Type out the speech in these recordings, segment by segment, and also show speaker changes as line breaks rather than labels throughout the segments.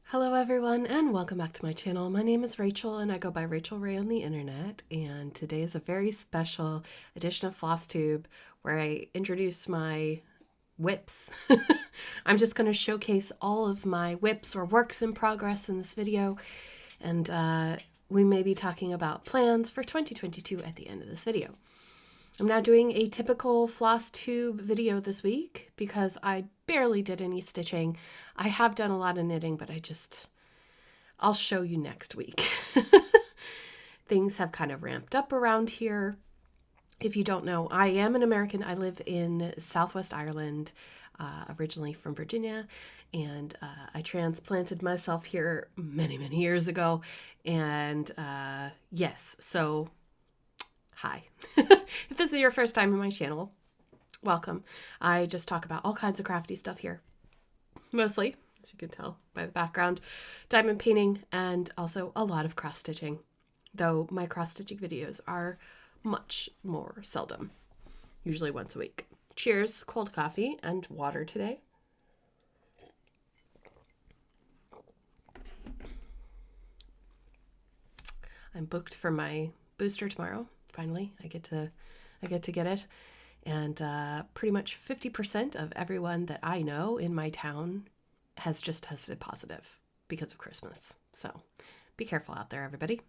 Hello everyone and welcome back to my channel. My name is Rachel and I go by Rachel Ray on the internet, and today is a very special edition of Flosstube where I introduce my WIPs. I'm just going to showcase all of my WIPs or works in progress in this video, and we may be talking about plans for 2022 at the end of this video. I'm now doing a typical Flosstube video this week because I barely did any stitching. I have done a lot of knitting, but I'll show you next week. Things have kind of ramped up around here. If you don't know, I am an American. I live in Southwest Ireland, originally from Virginia, and I transplanted myself here many, many years ago. And yes, so hi. If this is your first time in my channel, welcome. I just talk about all kinds of crafty stuff here. Mostly, as you can tell by the background, diamond painting and also a lot of cross stitching, though my cross stitching videos are much more seldom, usually once a week. Cheers, cold coffee and water today. I'm booked for my booster tomorrow. Finally, I get to get it. And pretty much 50% of everyone that I know in my town has just tested positive because of Christmas. So be careful out there, everybody.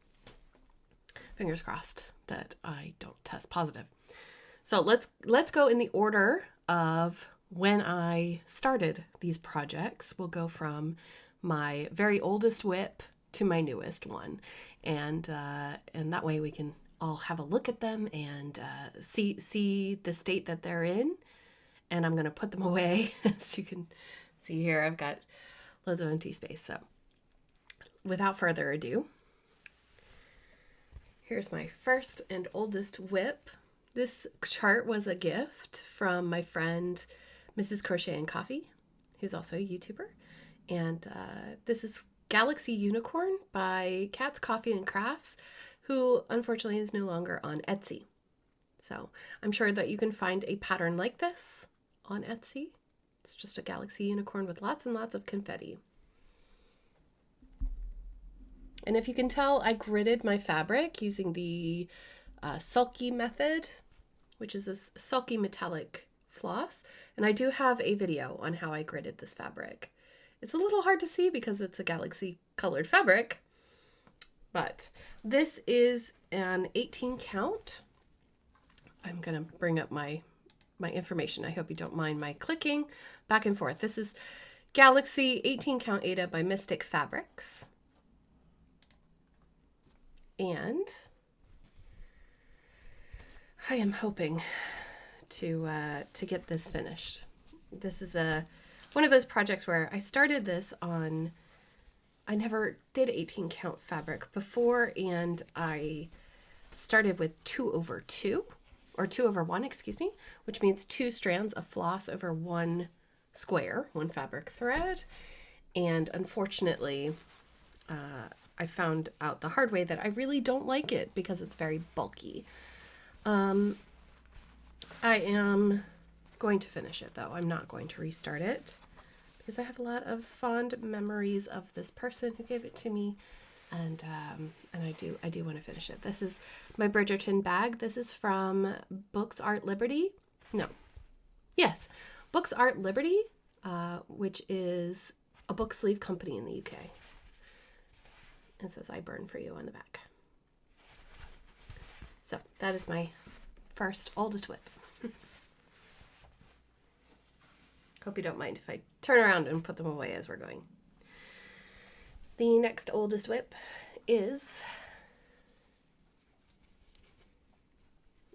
Fingers crossed that I don't test positive. So let's go in the order of when I started these projects. We'll go from my very oldest WIP to my newest one, and that way we can all have a look at them and see the state that they're in. And I'm going to put them away. As you can see here, I've got loads of empty space. So without further ado, here's my first and oldest WIP. This chart was a gift from my friend Mrs. Crochet and Coffee, who's also a YouTuber. And this is Galaxy Unicorn by Cat's Coffee and Crafts, who unfortunately is no longer on Etsy. So I'm sure that you can find a pattern like this on Etsy. It's just a galaxy unicorn with lots and lots of confetti. And if you can tell, I gridded my fabric using the sulky method, which is this sulky metallic floss. And I do have a video on how I gridded this fabric. It's a little hard to see because it's a galaxy colored fabric, but this is an 18 count. I'm going to bring up my information. I hope you don't mind my clicking back and forth. This is Galaxy 18 count Ada by Mystic Fabrics. And I am hoping to get this finished. This is one of those projects where I started this on, I never did 18 count fabric before, and I started with 2/2, or 2/1, excuse me, which means 2 strands of floss over 1 square, 1 fabric thread. And unfortunately, I found out the hard way that I really don't like it because it's very bulky. I am going to finish it though. I'm not going to restart it because I have a lot of fond memories of this person who gave it to me, and I do want to finish it. This is my Bridgerton bag. This is from Books Art Liberty. No, yes, Books Art Liberty, which is a book sleeve company in the UK. It says "I burn for you" on the back. So that is my first oldest WIP. Hope you don't mind if I turn around and put them away as we're going. The next oldest WIP is,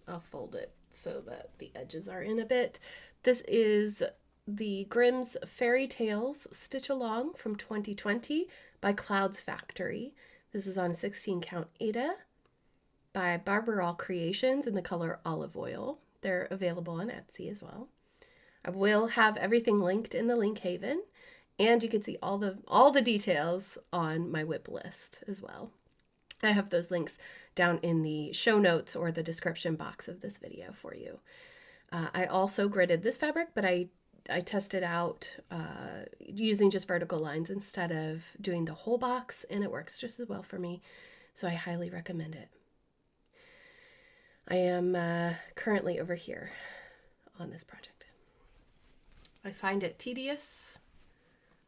I'll fold it so that the edges are in a bit. This is the Grimm's Fairy Tales Stitch Along from 2020 by Clouds Factory. This is on 16 count Ada by Barbarol Creations in the color Olive Oil. They're available on Etsy as well. I will have everything linked in the link haven, and you can see all the details on my WIP list as well. I have those links down in the show notes or the description box of this video for you. I also gridded this fabric, but I tested out using just vertical lines instead of doing the whole box, and it works just as well for me. So I highly recommend it. I am currently over here on this project. I find it tedious.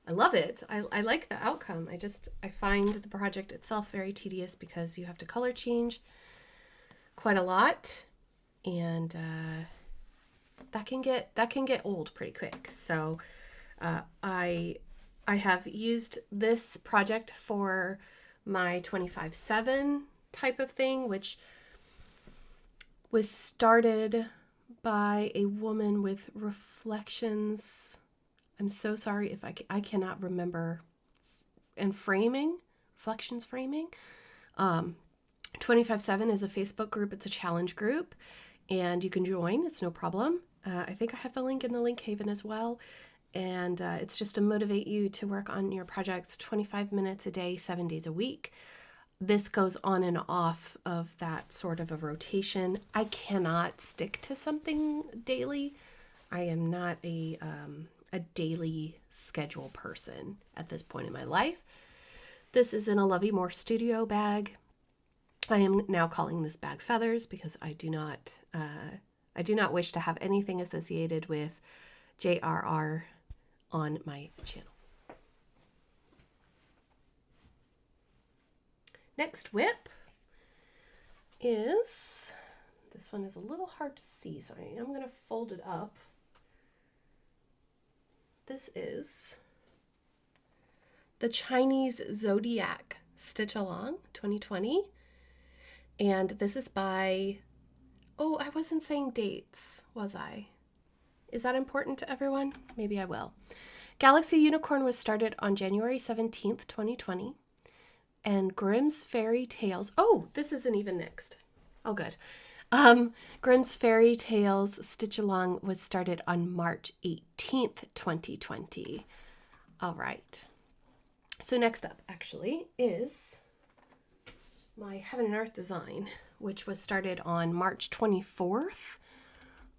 I love it. I like the outcome. I find the project itself very tedious because you have to color change quite a lot, and that can get old pretty quick. So I have used this project for my 25/7 type of thing, which was started by a woman with reflections. I'm so sorry if I cannot remember. And framing, reflections framing. 25/7 is a Facebook group. It's a challenge group, and you can join. It's no problem. I think I have the link in the link haven as well. And it's just to motivate you to work on your projects 25 minutes a day, 7 days a week. This goes on and off of that sort of a rotation. I cannot stick to something daily. I am not a daily schedule person at this point in my life. This is in a Lovey More Studio bag. I am now calling this bag Feathers because I do not wish to have anything associated with JRR on my channel. Next WIP is, this one is a little hard to see, so I am going to fold it up. This is the Chinese Zodiac Stitch Along 2020. And this is by, oh, I wasn't saying dates, was I? Is that important to everyone? Maybe I will. Galaxy Unicorn was started on January 17th, 2020. And Grimm's Fairy Tales, oh, this isn't even next. Oh, good. Grimm's Fairy Tales Stitch Along was started on March 18th, 2020. All right. So next up, actually, is my Heaven and Earth design, which was started on March 24th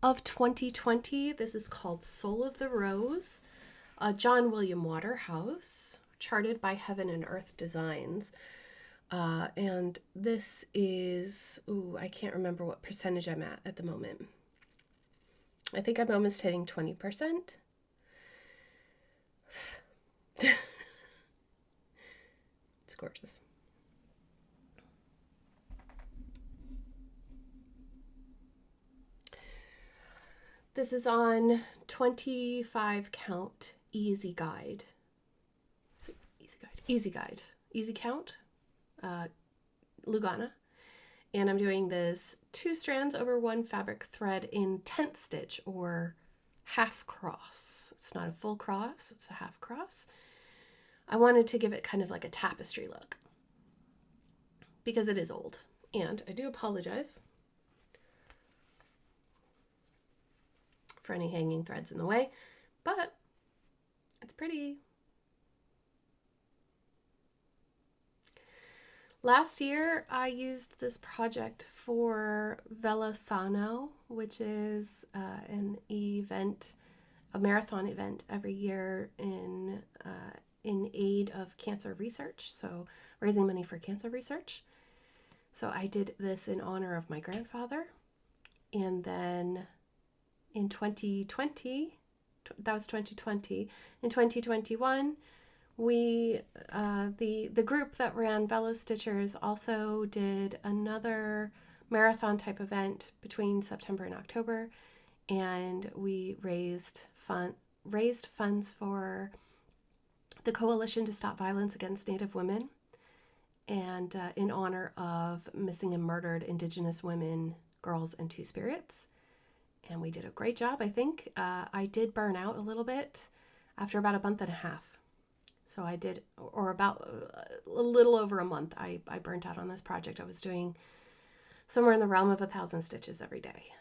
of 2020. This is called Soul of the Rose, John William Waterhouse, charted by Heaven and Earth Designs. And this is, ooh, I can't remember what percentage I'm at the moment. I think I'm almost hitting 20%. It's gorgeous. This is on 25 count easy guide. Easy count, Lugana. And I'm doing this 2 strands over 1 fabric thread in tent stitch or half cross. It's not a full cross, it's a half cross. I wanted to give it kind of like a tapestry look because it is old. And I do apologize for any hanging threads in the way, but it's pretty. Last year, I used this project for Velosano, which is an event, a marathon event every year in aid of cancer research, so raising money for cancer research. So I did this in honor of my grandfather, and then in 2020, that was 2020, in 2021, we, the group that ran Velo Stitchers also did another marathon type event between September and October, and we raised funds for the Coalition to Stop Violence Against Native Women, and in honor of missing and murdered Indigenous women, girls, and Two Spirits. And we did a great job, I think. I did burn out a little bit after about a month and a half. So I did, or about a little over a month, I burnt out on this project. I was doing somewhere in the realm of 1,000 stitches every day.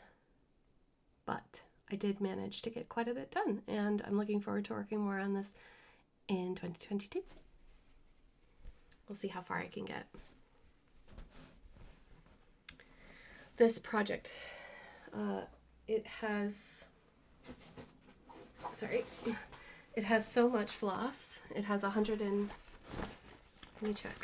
But I did manage to get quite a bit done, and I'm looking forward to working more on this in 2022. We'll see how far I can get. This project, it has sorry. It has so much floss. It has 100 and, let me check.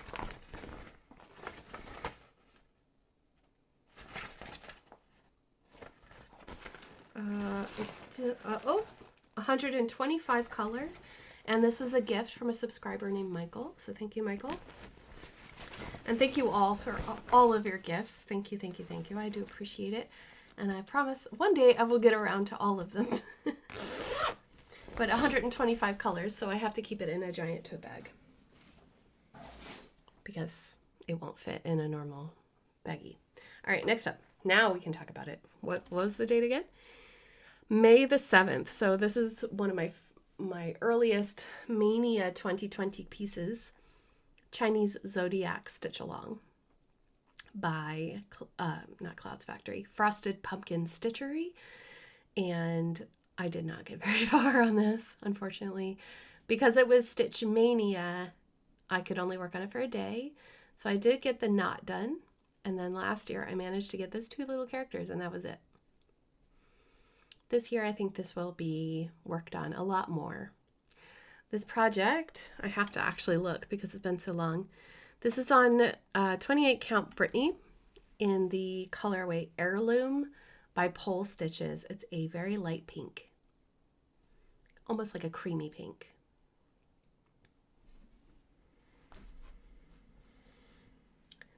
Oh, 125 colors. And this was a gift from a subscriber named Michael. So thank you, Michael. And thank you all for all of your gifts. Thank you, thank you, thank you. I do appreciate it. And I promise one day I will get around to all of them. But 125 colors, so I have to keep it in a giant tote bag because it won't fit in a normal baggie. All right, next up. Now we can talk about it. What was the date again? May the 7th. So this is one of my earliest Mania 2020 pieces, Chinese Zodiac Stitch Along by, not Clouds Factory, Frosted Pumpkin Stitchery. And I did not get very far on this, unfortunately. Because it was Stitch Mania, I could only work on it for a day. So I did get the knot done. And then last year I managed to get those 2 little characters, and that was it. This year I think this will be worked on a lot more. This project, I have to actually look because it's been so long. This is on 28 count Brittany in the colorway Heirloom by Pole Stitches. It's a very light pink, almost like a creamy pink.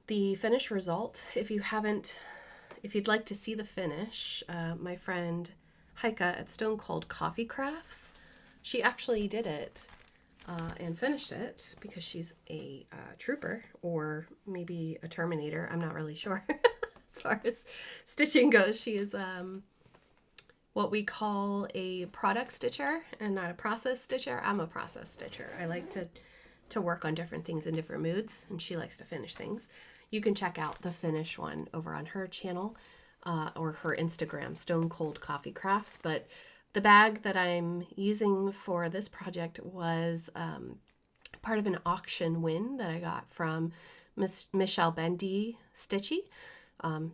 The finished result, if you'd like to see the finish, my friend Heike at Stone Cold Coffee Crafts, she actually did it and finished it because she's a trooper or maybe a Terminator. I'm not really sure as far as stitching goes. She is what we call a product stitcher and not a process stitcher. I'm a process stitcher. I like to work on different things in different moods, and she likes to finish things. You can check out the finish one over on her channel or her Instagram, Stone Cold Coffee Crafts. But the bag that I'm using for this project was part of an auction win that I got from Miss Michelle Bendy Stitchy.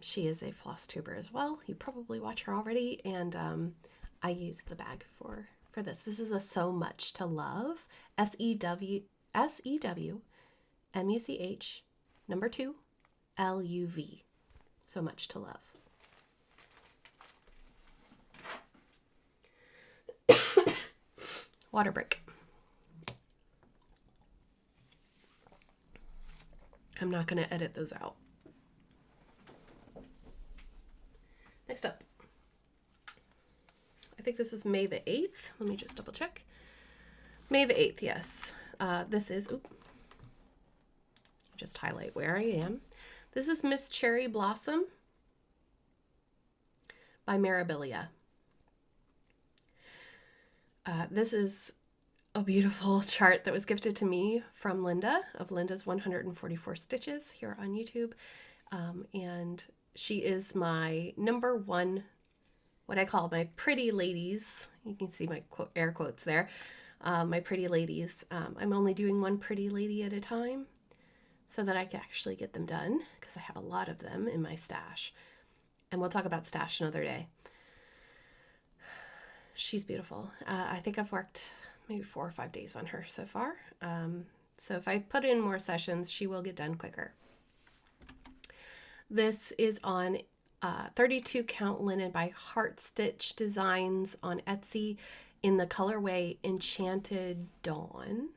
She is a floss tuber as well. You probably watch her already. And I used the bag for this. This is a So Much to Love, SEWMUCH, number 2, LUV. So Much to Love. Water brick. I'm not going to edit those out. Next up. I think this is May the 8th. Let me just double check. May the 8th, yes. This is, just highlight where I am. This is Miss Cherry Blossom by Mirabilia. This is a beautiful chart that was gifted to me from Linda of Linda's 144 Stitches here on YouTube. And she is my number 1, what I call my pretty ladies. You can see my air quotes there. My pretty ladies. I'm only doing one pretty lady at a time so that I can actually get them done because I have a lot of them in my stash. And we'll talk about stash another day. She's beautiful. I think I've worked maybe 4 or 5 days on her so far. So if I put in more sessions, she will get done quicker. This is on 32 count linen by Heart Stitch Designs on Etsy in the colorway Enchanted Dawn.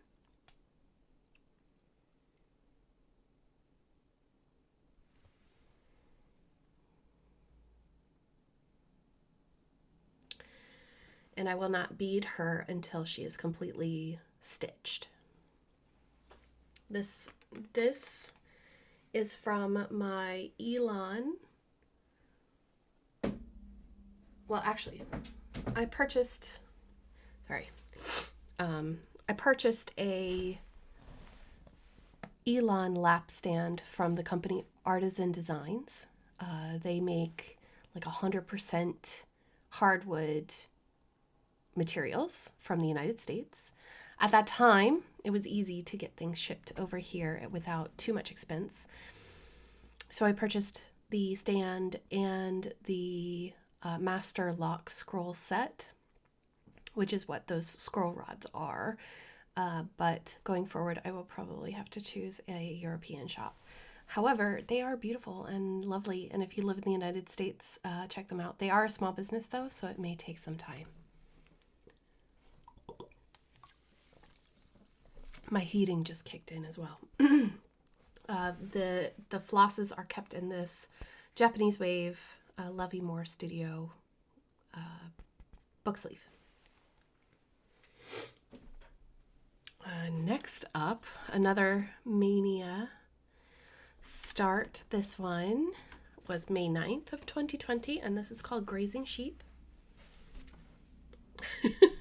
And I will not bead her until she is completely stitched. This is from my Elon. Well, actually, I purchased a Elon lap stand from the company Artisan Designs. They make like 100% hardwood materials from the United States. At that time, it was easy to get things shipped over here without too much expense. So I purchased the stand and the Master Lock Scroll set, which is what those scroll rods are. But going forward, I will probably have to choose a European shop. However, they are beautiful and lovely, and if you live in the United States, check them out. They are a small business though, so it may take some time. My heating just kicked in as well. The flosses are kept in this Japanese wave Lovey Moore Studio book sleeve. Next up, another Mania start. This one was May 9th of 2020, and this is called Grazing Sheep.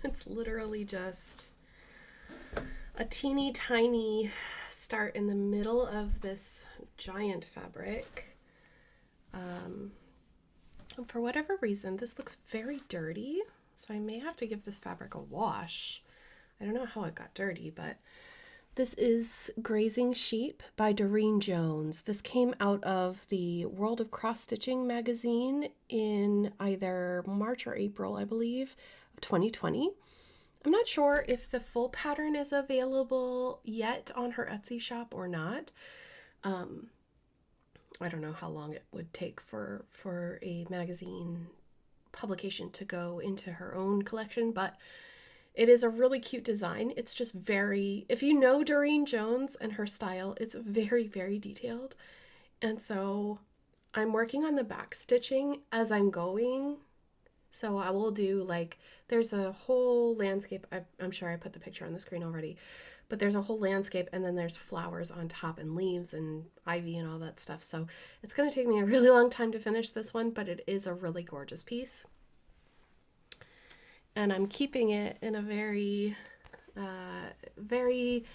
It's literally just a teeny tiny start in the middle of this giant fabric. And for whatever reason, this looks very dirty, so I may have to give this fabric a wash. I don't know how it got dirty, but this is Grazing Sheep by Doreen Jones. This came out of the World of Cross Stitching magazine in either March or April, I believe, of 2020. I'm not sure if the full pattern is available yet on her Etsy shop or not. I don't know how long it would take for a magazine publication to go into her own collection, but it is a really cute design. It's just very, if you know Doreen Jones and her style, it's very, very detailed. And so I'm working on the back stitching as I'm going. So I will do like, there's a whole landscape. I'm sure I put the picture on the screen already, but there's a whole landscape and then there's flowers on top and leaves and ivy and all that stuff. So it's going to take me a really long time to finish this one, but it is a really gorgeous piece. And I'm keeping it in a very, very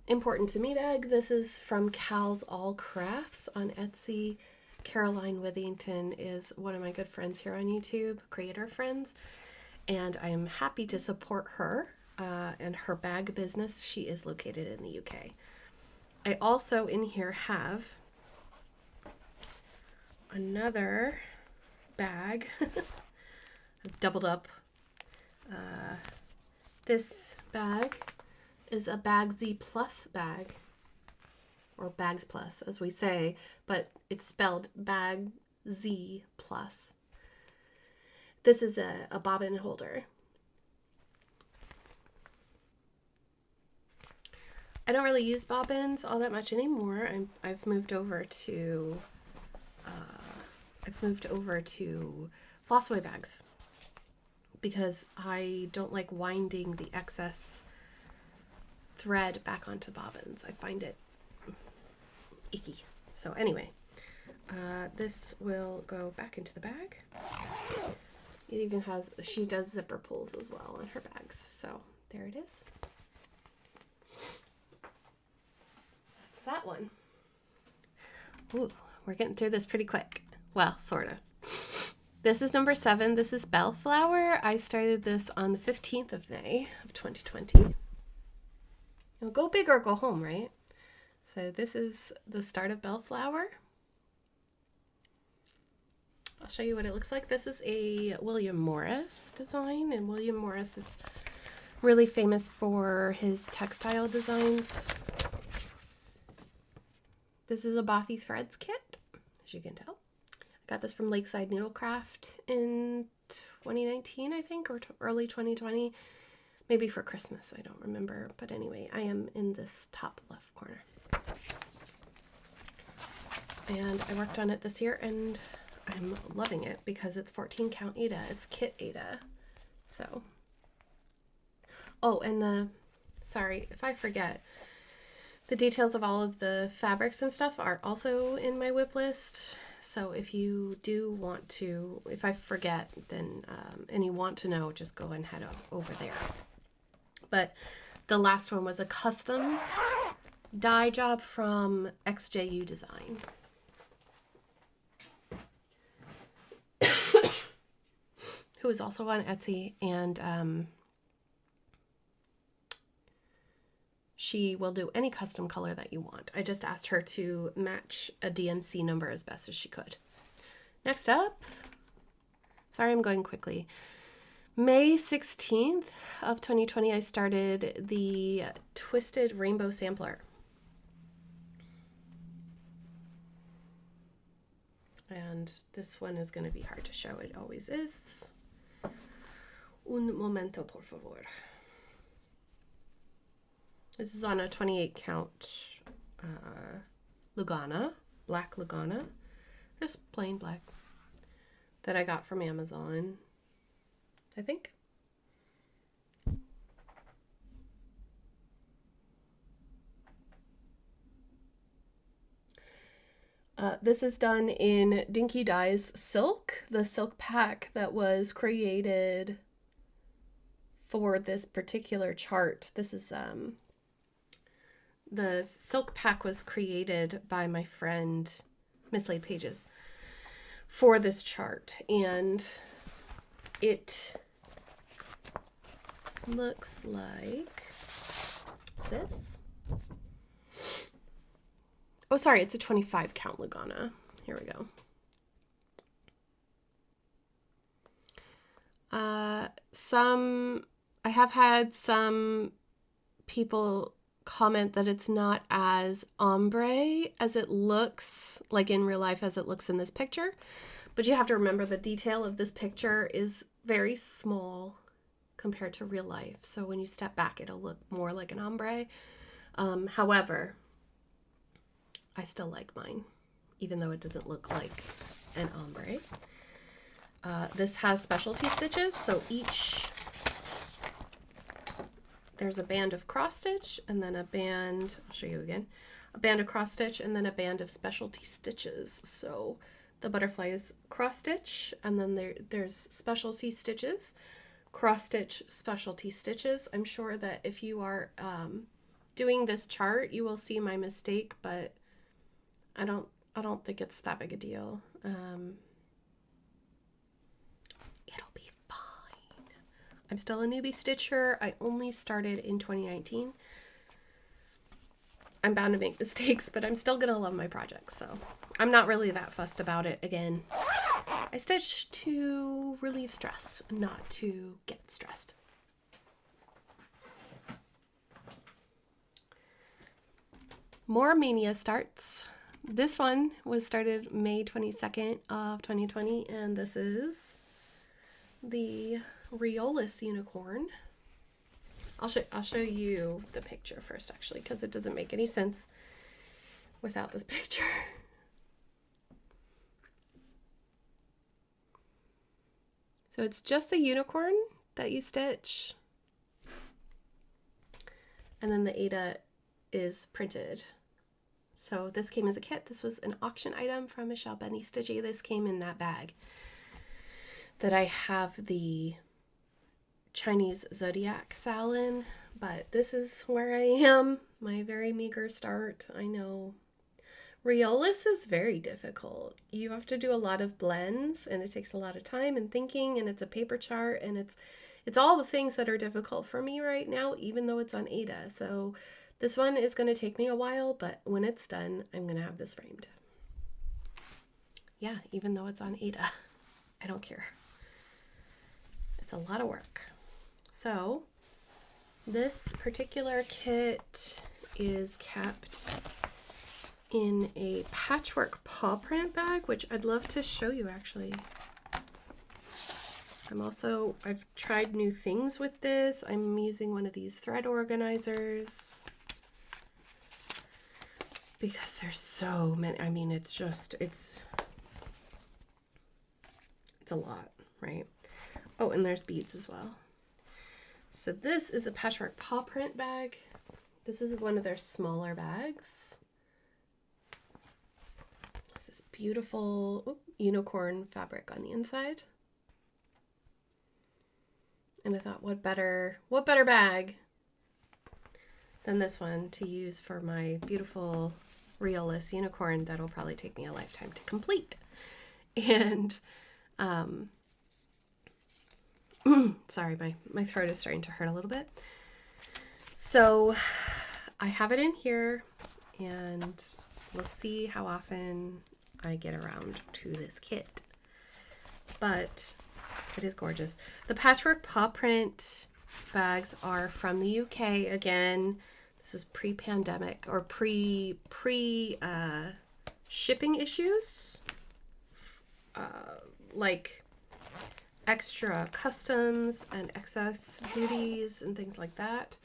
important to me bag. This is from Cal's All Crafts on Etsy. Caroline Withington is one of my good friends here on YouTube, creator friends, and I am happy to support her and her bag business. She is located in the UK. I also in here have another bag. I've doubled up. This bag is a Bagsy Plus bag, or Bags Plus as we say, but it's spelled Bag Z Plus. This is a bobbin holder. I don't really use bobbins all that much anymore. I've moved over to flossaway bags because I don't like winding the excess thread back onto bobbins. I find it icky. So anyway, this will go back into the bag. It even has, she does zipper pulls as well on her bags. So there it is. That's that one. Ooh, we're getting through this pretty quick. Well, sort of. This is number 7. This is Bellflower. I started this on the 15th of May of 2020. You'll go big or go home, right? So this is the start of Bellflower. I'll show you what it looks like. This is a William Morris design, and William Morris is really famous for his textile designs. This is a Bothy Threads kit, as you can tell. I got this from Lakeside Needlecraft in 2019, I think, or early 2020. Maybe for Christmas, I don't remember. But anyway, I am in this top left corner. And I worked on it this year, and I'm loving it because it's 14 count Aida. It's kit Aida. So. Oh, and sorry if I forget. The details of all of the fabrics and stuff are also in my WIP list. So if you do want to, if I forget, then, and you want to know, just go and head over there. But the last one was a custom dye job from XJU Design. Who is also on Etsy, and she will do any custom color that you want. I just asked her to match a DMC number as best as she could. Next up, sorry I'm going quickly, May 16th of 2020, I started the Twisted Rainbow Sampler. And this one is going to be hard to show. It always is. Un momento, por favor. This is on a 28 count Lugana, black Lugana, just plain black, that I got from Amazon, I think. This is done in Dinky Dye's silk, the silk pack that was created for this particular chart. This is the silk pack was created by my friend Mislaid Pages for this chart, and it looks like this. Oh, sorry, it's a 25 count Lugana. Here we go. I have had some people comment that it's not as ombre as it looks, like in real life, as it looks in this picture. But you have to remember the detail of this picture is very small compared to real life. So when you step back, it'll look more like an ombre. However, I still like mine, even though it doesn't look like an ombre. This has specialty stitches, so there's a band of cross stitch and then a band, I'll show you again, a band of cross stitch and then a band of specialty stitches. So the butterfly is cross stitch, and then there's specialty stitches, cross stitch, specialty stitches. I'm sure that if you are doing this chart, you will see my mistake, but I don't think it's that big a deal. It'll be fine. I'm still a newbie stitcher. I only started in 2019. I'm bound to make mistakes, but I'm still gonna love my project, so I'm not really that fussed about it. Again, I stitch to relieve stress, not to get stressed. More Mania starts. This one was started May 22nd of 2020, and this is the Riolis unicorn. I'll show you the picture first, actually, because it doesn't make any sense without this picture. So it's just the unicorn that you stitch, and then the Ada is printed. So this came as a kit. This was an auction item from Michelle Benny Stitchy. This came in that bag that I have the Chinese Zodiac Sal in, but this is where I am. My very meager start. I know. Riolis is very difficult. You have to do a lot of blends, and it takes a lot of time and thinking, and it's a paper chart, and it's all the things that are difficult for me right now, even though it's on Ada. So this one is going to take me a while, but when it's done, I'm going to have this framed. Yeah, even though it's on Ada, I don't care. It's a lot of work. So this particular kit is kept in a patchwork paw print bag, which I'd love to show you actually. I've tried new things with this. I'm using one of these thread organizers because there's so many. I mean, it's a lot, right? Oh, and there's beads as well. So this is a patchwork paw print bag. This is one of their smaller bags. It's this beautiful unicorn fabric on the inside. And I thought, what better bag than this one to use for my beautiful Riolis unicorn that'll probably take me a lifetime to complete. And sorry, my throat is starting to hurt a little bit. So I have it in here, and we'll see how often I get around to this kit. But It is gorgeous. The patchwork paw print bags are from the UK again. This was pre-pandemic or pre shipping issues, like extra customs and excess duties and things like that.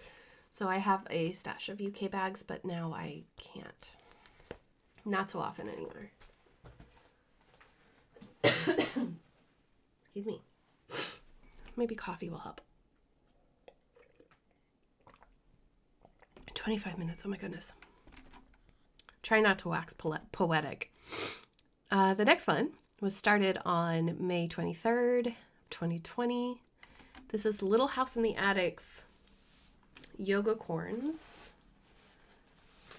So I have a stash of UK bags, but now I can't. Not so often anymore. Excuse me. Maybe coffee will help. 25 minutes. Oh my goodness. Try not to wax poetic. The next one was started on May 23rd, 2020. This is Little House in the Attic's Yogacorns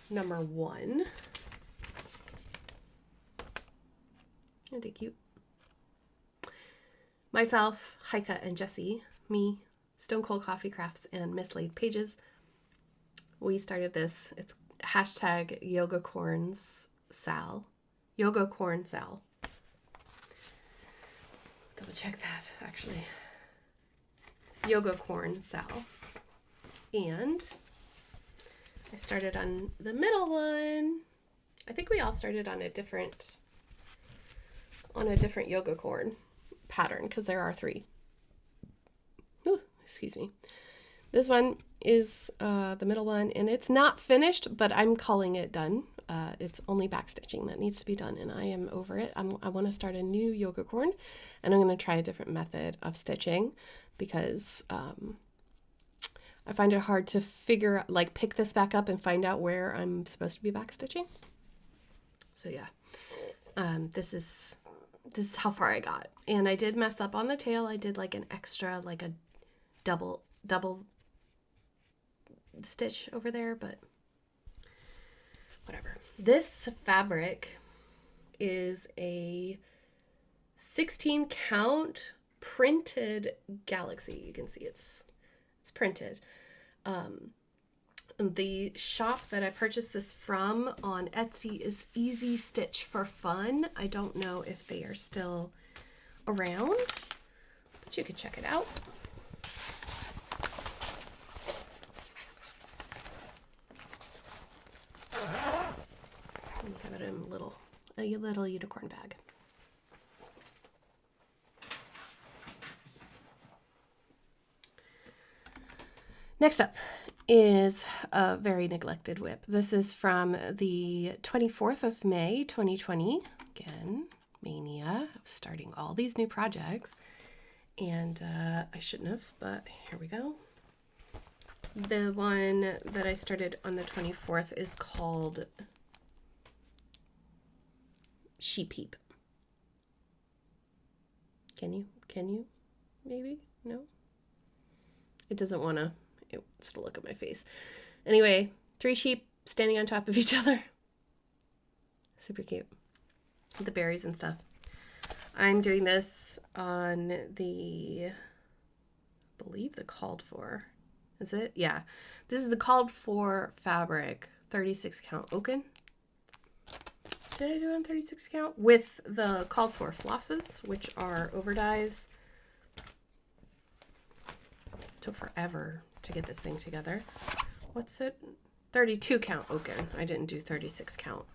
number 1. Isn't it cute? Myself, Heike, and Jessie, me, Stone Cold Coffee Crafts, and Mislaid Pages. We started this. It's hashtag Yogacorns Sal. Yogacorn Sal. Double check that, actually. Yogacorn Sal. And I started on the middle one. I think we all started on a different Yogacorn pattern because there are 3. Ooh, excuse me. This one is the middle one, and it's not finished, but I'm calling it done. It's only backstitching that needs to be done, and I am over it. I want to start a new Yogacorn, and I'm going to try a different method of stitching because I find it hard to pick this back up and find out where I'm supposed to be backstitching. So yeah, this is how far I got. And I did mess up on the tail. I did like an extra, like a double stitch over there, but whatever. This fabric is a 16 count printed galaxy. You can see it's printed. The shop that I purchased this from on Etsy is Easy Stitch for Fun. I don't know if they are still around, but you could check it out. Give it a little unicorn bag. Next up is a very neglected WIP. This is from the 24th of May, 2020. Again, mania of starting all these new projects. And I shouldn't have, but here we go. The one that I started on the 24th is called Sheep Heap. Can you? Maybe? No? It doesn't want to. It wants to look at my face. Anyway, 3 sheep standing on top of each other. Super cute. With the berries and stuff. I'm doing this on I believe the called for. Is it? Yeah. This is the called for fabric. 36 count oaken. Did I do it on 36 count? With the called for flosses, which are over dyes. Took forever to get this thing together. What's it? 32 count oaken. I didn't do 36 count.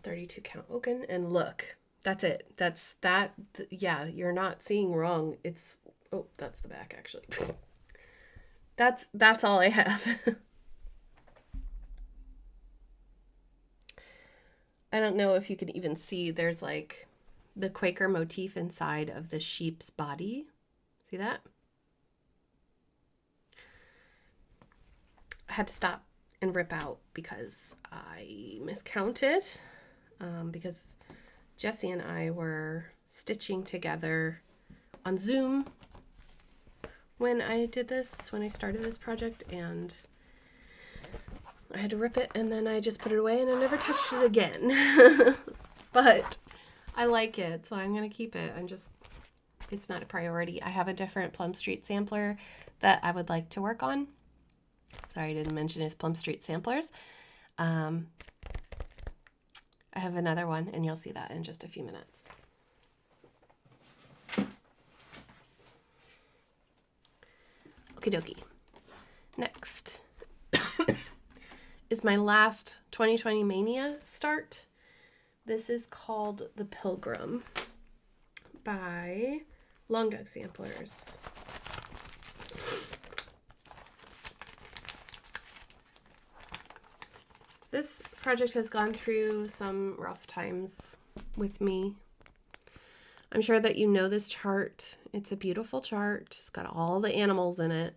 32 count oaken. And look, that's it. That's that. Yeah, you're not seeing wrong. It's, oh, that's the back actually. That's all I have. I don't know if you can even see, there's like the Quaker motif inside of the sheep's body. See that? I had to stop and rip out because I miscounted, because Jessie and I were stitching together on Zoom when I started this project, and I had to rip it, and then I just put it away and I never touched it again. But I like it, so I'm going to keep it. It's not a priority. I have a different Plum Street sampler that I would like to work on. Sorry, I didn't mention his Plum Street samplers. I have another one, and you'll see that in just a few minutes. Okie dokie. Next is my last 2020 Mania start. This is called The Pilgrim by Long Dog Samplers. This project has gone through some rough times with me. I'm sure that you know this chart. It's a beautiful chart. It's got all the animals in it.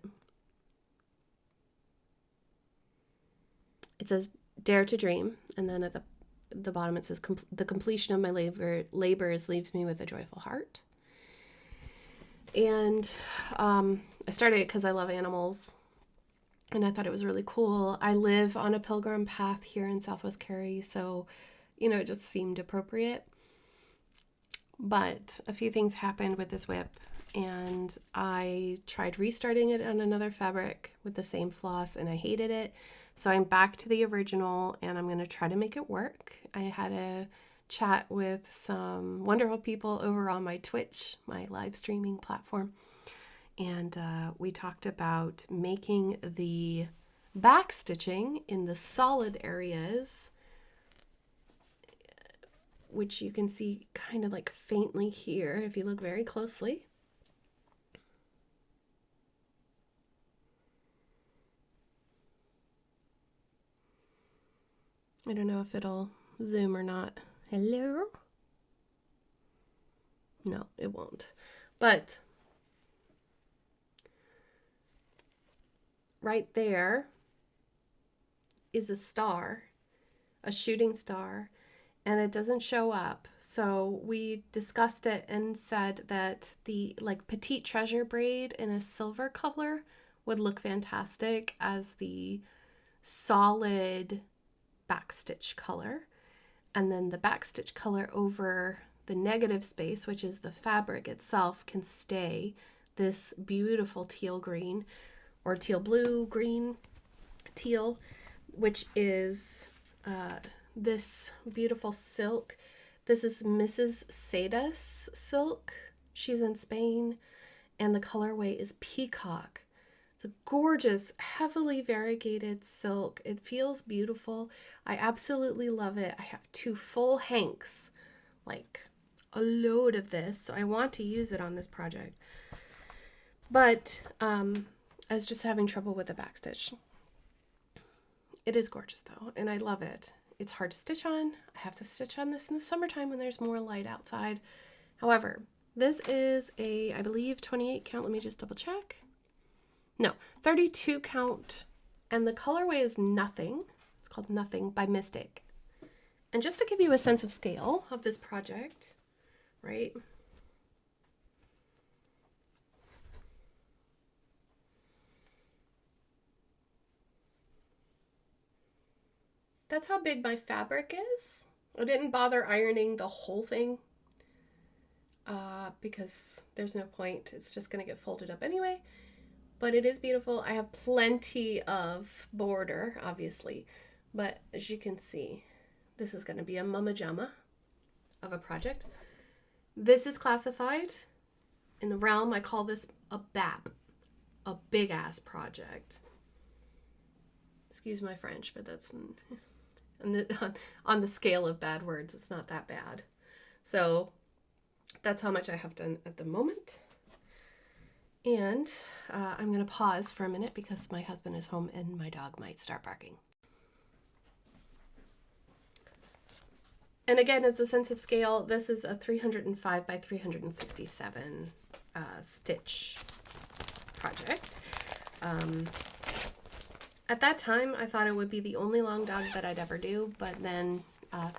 It says Dare to Dream, and then at the bottom it says the completion of my labors leaves me with a joyful heart. And I started it because I love animals, and I thought it was really cool. I live on a pilgrim path here in Southwest Cary, so it just seemed appropriate. But a few things happened with this WIP, and I tried restarting it on another fabric with the same floss, and I hated it. So I'm back to the original, and I'm going to try to make it work. I had a chat with some wonderful people over on my Twitch, my live streaming platform, and we talked about making the back stitching in the solid areas, which you can see kind of like faintly here if you look very closely. I don't know if it'll zoom or not. Hello? No, it won't. But right there is a star, a shooting star, and it doesn't show up. So we discussed it and said that the petite treasure braid in a silver color would look fantastic as the solid backstitch color, and then the backstitch color over the negative space, which is the fabric itself, can stay this beautiful teal green or teal blue green teal, which is this beautiful silk. This is Mrs. Seda's silk. She's in Spain, and the colorway is peacock. It's a gorgeous, heavily variegated silk. It feels beautiful. I absolutely love it. I have 2 full hanks, like a load of this, so I want to use it on this project. But I was just having trouble with the backstitch. It is gorgeous though, and I love it. It's hard to stitch on. I have to stitch on this in the summertime when there's more light outside. However, this is a, I believe, 28 count. Let me just double check. No, 32 count, and the colorway is Nothing. It's called Nothing by Mystic. And just to give you a sense of scale of this project, right? That's how big my fabric is. I didn't bother ironing the whole thing because there's no point. It's just going to get folded up anyway. But it is beautiful. I have plenty of border, obviously. But as you can see, this is going to be a mama jama of a project. This is classified in the realm, I call this a BAP, a big ass project. Excuse my French, but that's on the scale of bad words, it's not that bad. So that's how much I have done at the moment. And I'm going to pause for a minute because my husband is home and my dog might start barking. And again, as a sense of scale, this is a 305 by 367 stitch project. At that time, I thought it would be the only long dog that I'd ever do, but then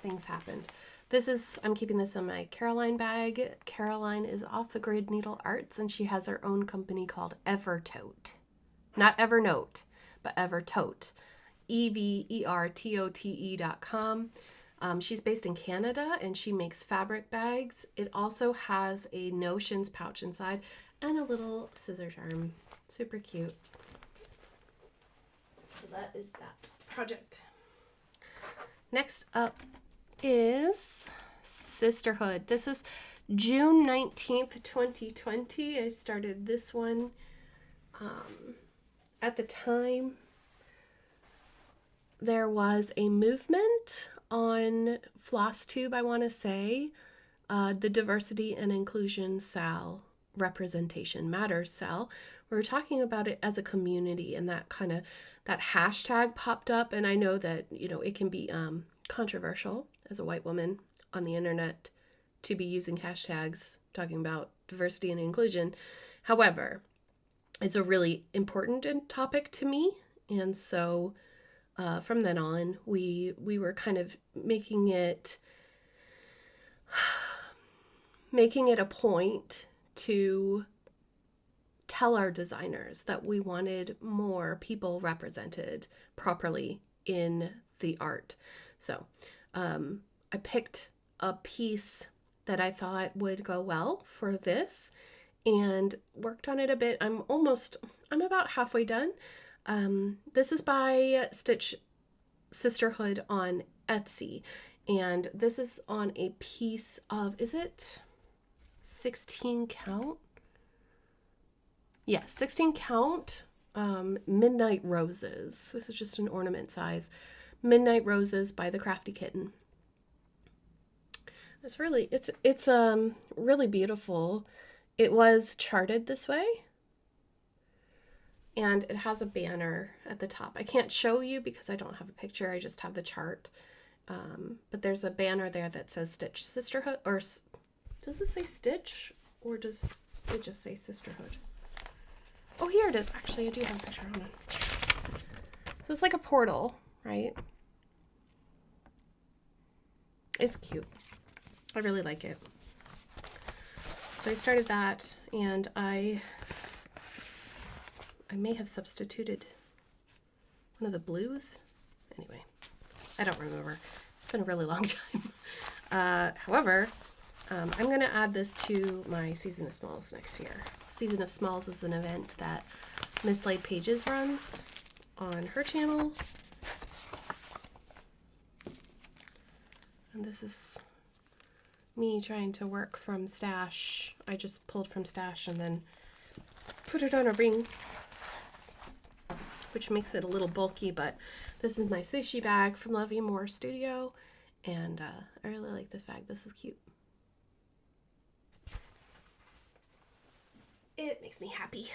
things happened. This is, I'm keeping this in my Caroline bag. Caroline is Off the Grid Needle Arts, and she has her own company called Evertote. Not Evernote, but Evertote. EVERTOTE.com. She's based in Canada, and she makes fabric bags. It also has a notions pouch inside and a little scissors arm. Super cute. So that is that project. Next up is Sisterhood. This is June 19th, 2020. I started this one. At the time, there was a movement on Flosstube, I want to say, the Diversity and Inclusion SAL, Representation Matters SAL. We were talking about it as a community, and that hashtag popped up. And I know that, it can be controversial as a white woman on the internet to be using hashtags talking about diversity and inclusion. However, it's a really important topic to me. And so from then on, we were kind of making it a point to tell our designers that we wanted more people represented properly in the art. So I picked a piece that I thought would go well for this and worked on it a bit. I'm about halfway done. This is by Sisterhood on Etsy, and this is on a piece of, is it 16 count? Yeah, 16 count Midnight Roses. This is just an ornament size. Midnight Roses by the Crafty Kitten. It's really beautiful. It was charted this way, and it has a banner at the top. I can't show you because I don't have a picture. I just have the chart. But there's a banner there that says Stitch Sisterhood, or does it say Stitch, or does it just say Sisterhood? Oh, here it is. Actually, I do have a picture. Hold on. So it's like a portal, right? It's cute. I really like it. So I started that, and I may have substituted one of the blues. Anyway, I don't remember. It's been a really long time. However, I'm going to add this to my Season of Smalls next year. Season of Smalls is an event that Miss Laid Pages runs on her channel. And this is me trying to work from stash. I just pulled from stash and then put it on a ring, which makes it a little bulky, but this is my sushi bag from Love You More Studio, and I really like this bag. This is cute. It makes me happy.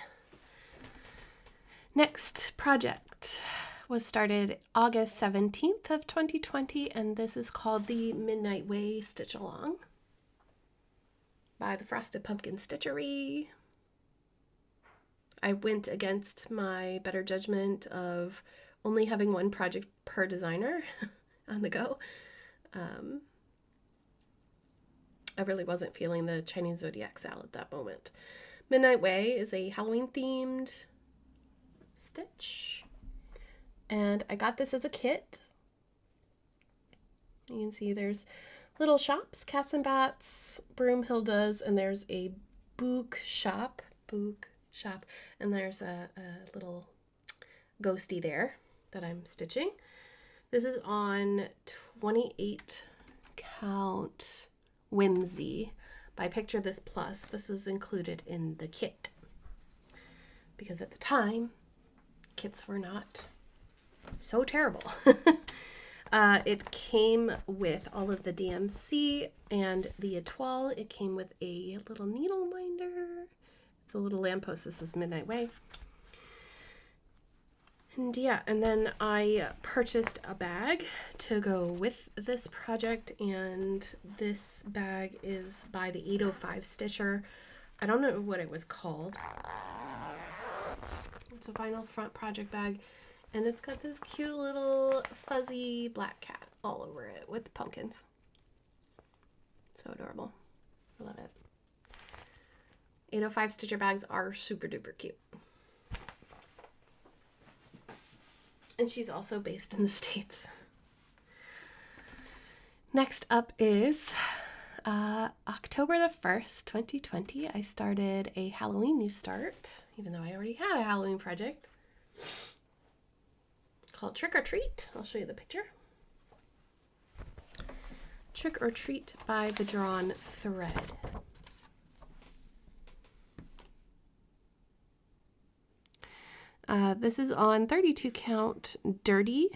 Next project was started August 17th of 2020, and this is called the Midnight Way Stitch Along by the Frosted Pumpkin Stitchery. I went against my better judgment of only having one project per designer on the go. I really wasn't feeling the Chinese Zodiac Sal at that moment. Midnight Way is a Halloween themed stitch, and I got this as a kit. You can see there's little shops, Cats and Bats, Broomhildas, and there's a book shop, and there's a little ghosty there that I'm stitching. This is on 28 count Whimsy by Picture This Plus. This was included in the kit because at the time kits were not so terrible. It came with all of the DMC and the étoile. It came with a little needle minder. It's a little lamppost. This is Midnight Way. And yeah, and then I purchased a bag to go with this project, and this bag is by the 805 Stitcher. I don't know what it was called. It's a vinyl front project bag, and it's got this cute little fuzzy black cat all over it with pumpkins. So adorable. I love it. 805 Stitcher bags are super duper cute. And she's also based in the States. Next up is October the 1st, 2020. I started a Halloween new start, even though I already had a Halloween project called Trick or Treat. I'll show you the picture. Trick or Treat by The Drawn Thread. This is on 32 count Dirty,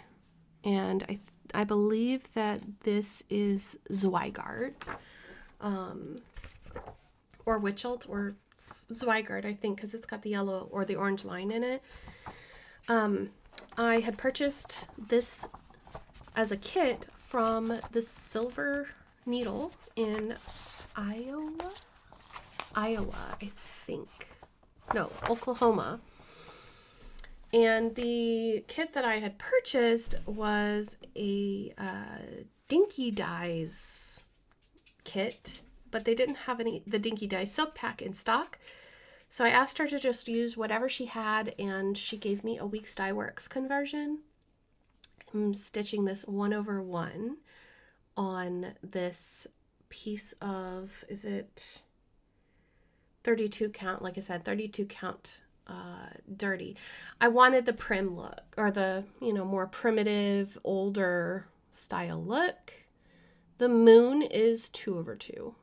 and I believe that this is Zweigart, or Witchelt, or Zweigart, I think, because it's got the yellow or the orange line in it. I had purchased this as a kit from the Silver Needle in Iowa, I think. No, Oklahoma. And the kit that I had purchased was a Dinky Dyes kit, but they didn't have the Dinky Dye Silk Pack in stock. So I asked her to just use whatever she had, and she gave me a Weeks Dye Works conversion. I'm stitching this 1/1 on this piece of, is it 32 count? Like I said, 32 count Dirty. I wanted the prim look, or the, more primitive, older style look. The moon is 2/2.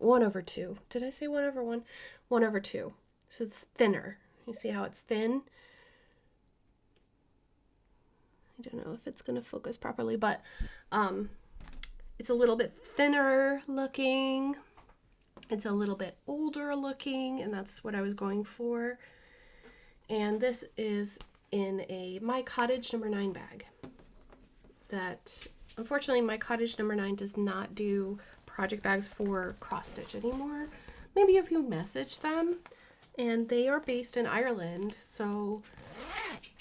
1/2. Did I say 1/1? 1/2. So it's thinner. You see how it's thin? I don't know if it's going to focus properly, but it's a little bit thinner looking. It's a little bit older looking, and that's what I was going for. And this is in a My Cottage number 9 bag. That, unfortunately, My Cottage number 9 does not do project bags for cross stitch anymore. Maybe if you message them. And they are based in Ireland, so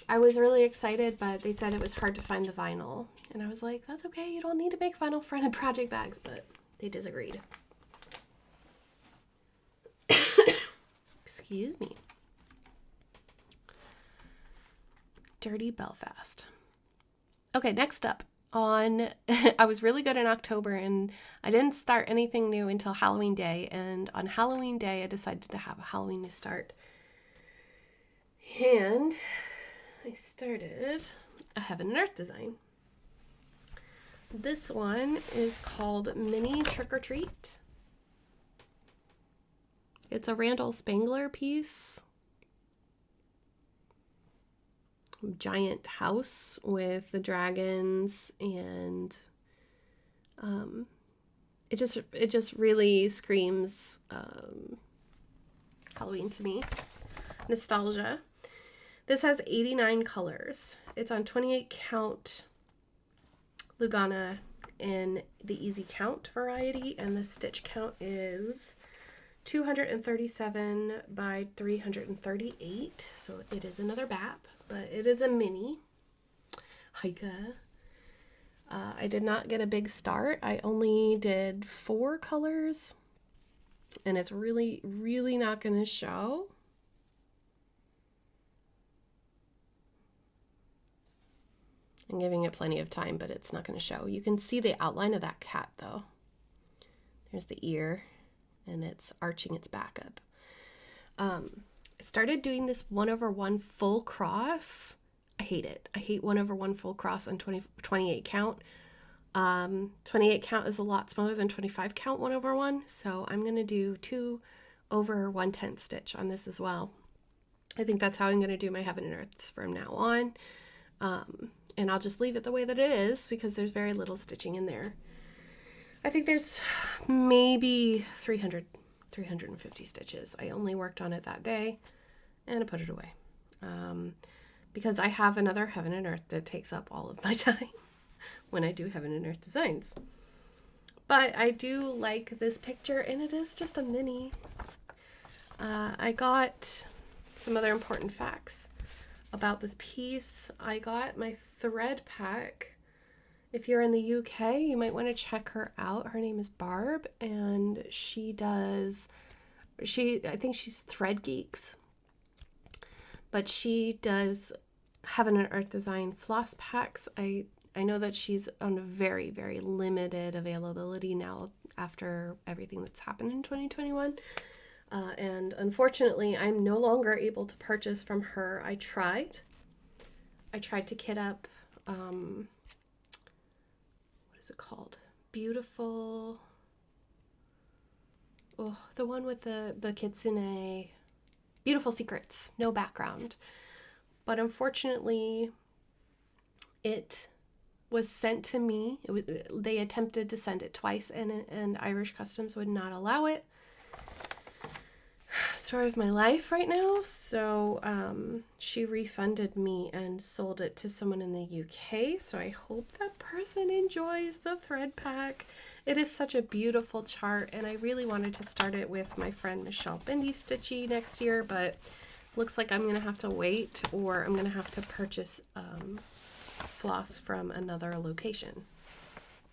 I was really excited, but they said it was hard to find the vinyl. And I was like, that's okay, you don't need to make vinyl fronted project bags, but they disagreed. Excuse me. Dirty Belfast. Okay, next up. I was really good in October, and I didn't start anything new until Halloween Day, and on Halloween Day I decided to have a Halloween new start. And I started a Heaven and Earth design. This one is called Mini Trick or Treat. It's a Randall Spangler piece. Giant house with the dragons, and it just really screams Halloween to me. Nostalgia. This has 89 colors. It's on 28 count Lugana in the easy count variety, and the stitch count is 237 by 338, so it is another BAP, but it is a mini. Hika. I did not get a big start. I only did 4 colors, and it's really, really not going to show. I'm giving it plenty of time, but it's not going to show. You can see the outline of that cat, though. There's the ear, and it's arching its back up. I started doing this 1/1 full cross. I hate it. I hate 1/1 full cross on 28 count. 28 count is a lot smaller than 25 count 1/1, so I'm going to do 2 over 1/10 stitch on this as well. I think that's how I'm going to do my Heaven and Earths from now on. And I'll just leave it the way that it is because there's very little stitching in there. I think there's maybe 350 stitches. I only worked on it that day, and I put it away. Because I have another Heaven and Earth that takes up all of my time when I do Heaven and Earth designs. But I do like this picture, and it is just a mini. I got some other important facts about this piece. I got my thread pack. If you're in the UK, you might want to check her out. Her name is Barb, and I think she's Thread Geeks, but she does Heaven and Earth Design floss packs. I know that she's on a very, very limited availability now after everything that's happened in 2021. And unfortunately, I'm no longer able to purchase from her. I tried to kit up, what is it called? Beautiful, the one with the kitsune, Beautiful Secrets, no background. but unfortunately it was sent to me. They attempted to send it twice, and Irish Customs would not allow it. Story of my life right now. So she refunded me and sold it to someone in the UK. So I hope that person enjoys the thread pack. It is such a beautiful chart, and I really wanted to start it with my friend Michelle Bendy Stitchy next year, but looks like I'm gonna have to wait, or I'm gonna have to purchase floss from another location,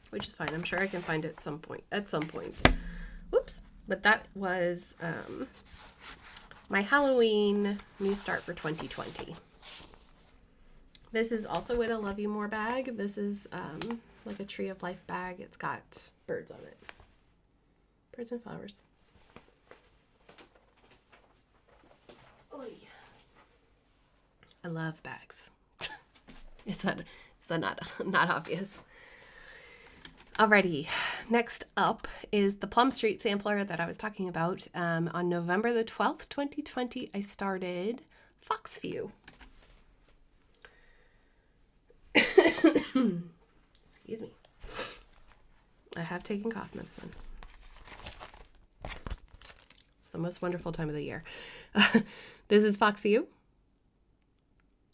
which is fine. I'm sure I can find it at some point. Whoops. But that was my Halloween new start for 2020. This is also in a Love You More bag. This is like a Tree of Life bag. It's got birds on it. Birds and flowers. Oy. I love bags. Is that not obvious? Alrighty, next up is the Plum Street sampler that I was talking about. On November the 12th, 2020, I started Foxview. Excuse me. I have taken cough medicine. It's the most wonderful time of the year. This is Foxview.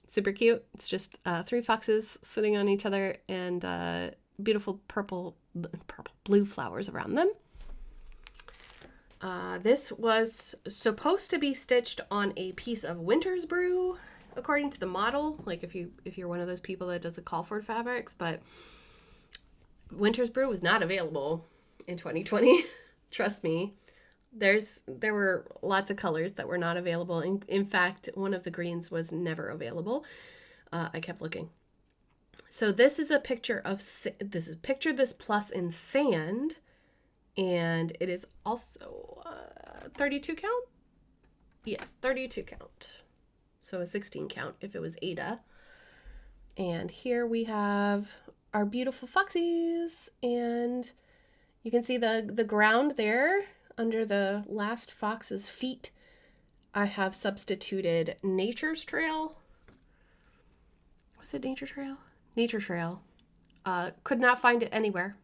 Super cute. It's just 3 foxes sitting on each other and beautiful blue flowers around them. This was supposed to be stitched on a piece of Winter's Brew, according to the model. Like if you're one of those people that does the Colford fabrics, but Winter's Brew was not available in 2020. Trust me. There were lots of colors that were not available. In fact, one of the greens was never available. I kept looking. So this is a picture of this plus in sand, and it is also 32 count. Yes, 32 count. So a 16 count if it was Ada. And here we have our beautiful foxies, and you can see the ground there under the last fox's feet. I have substituted Nature's Trail. Was it Nature Trail? Nature Trail. Could not find it anywhere.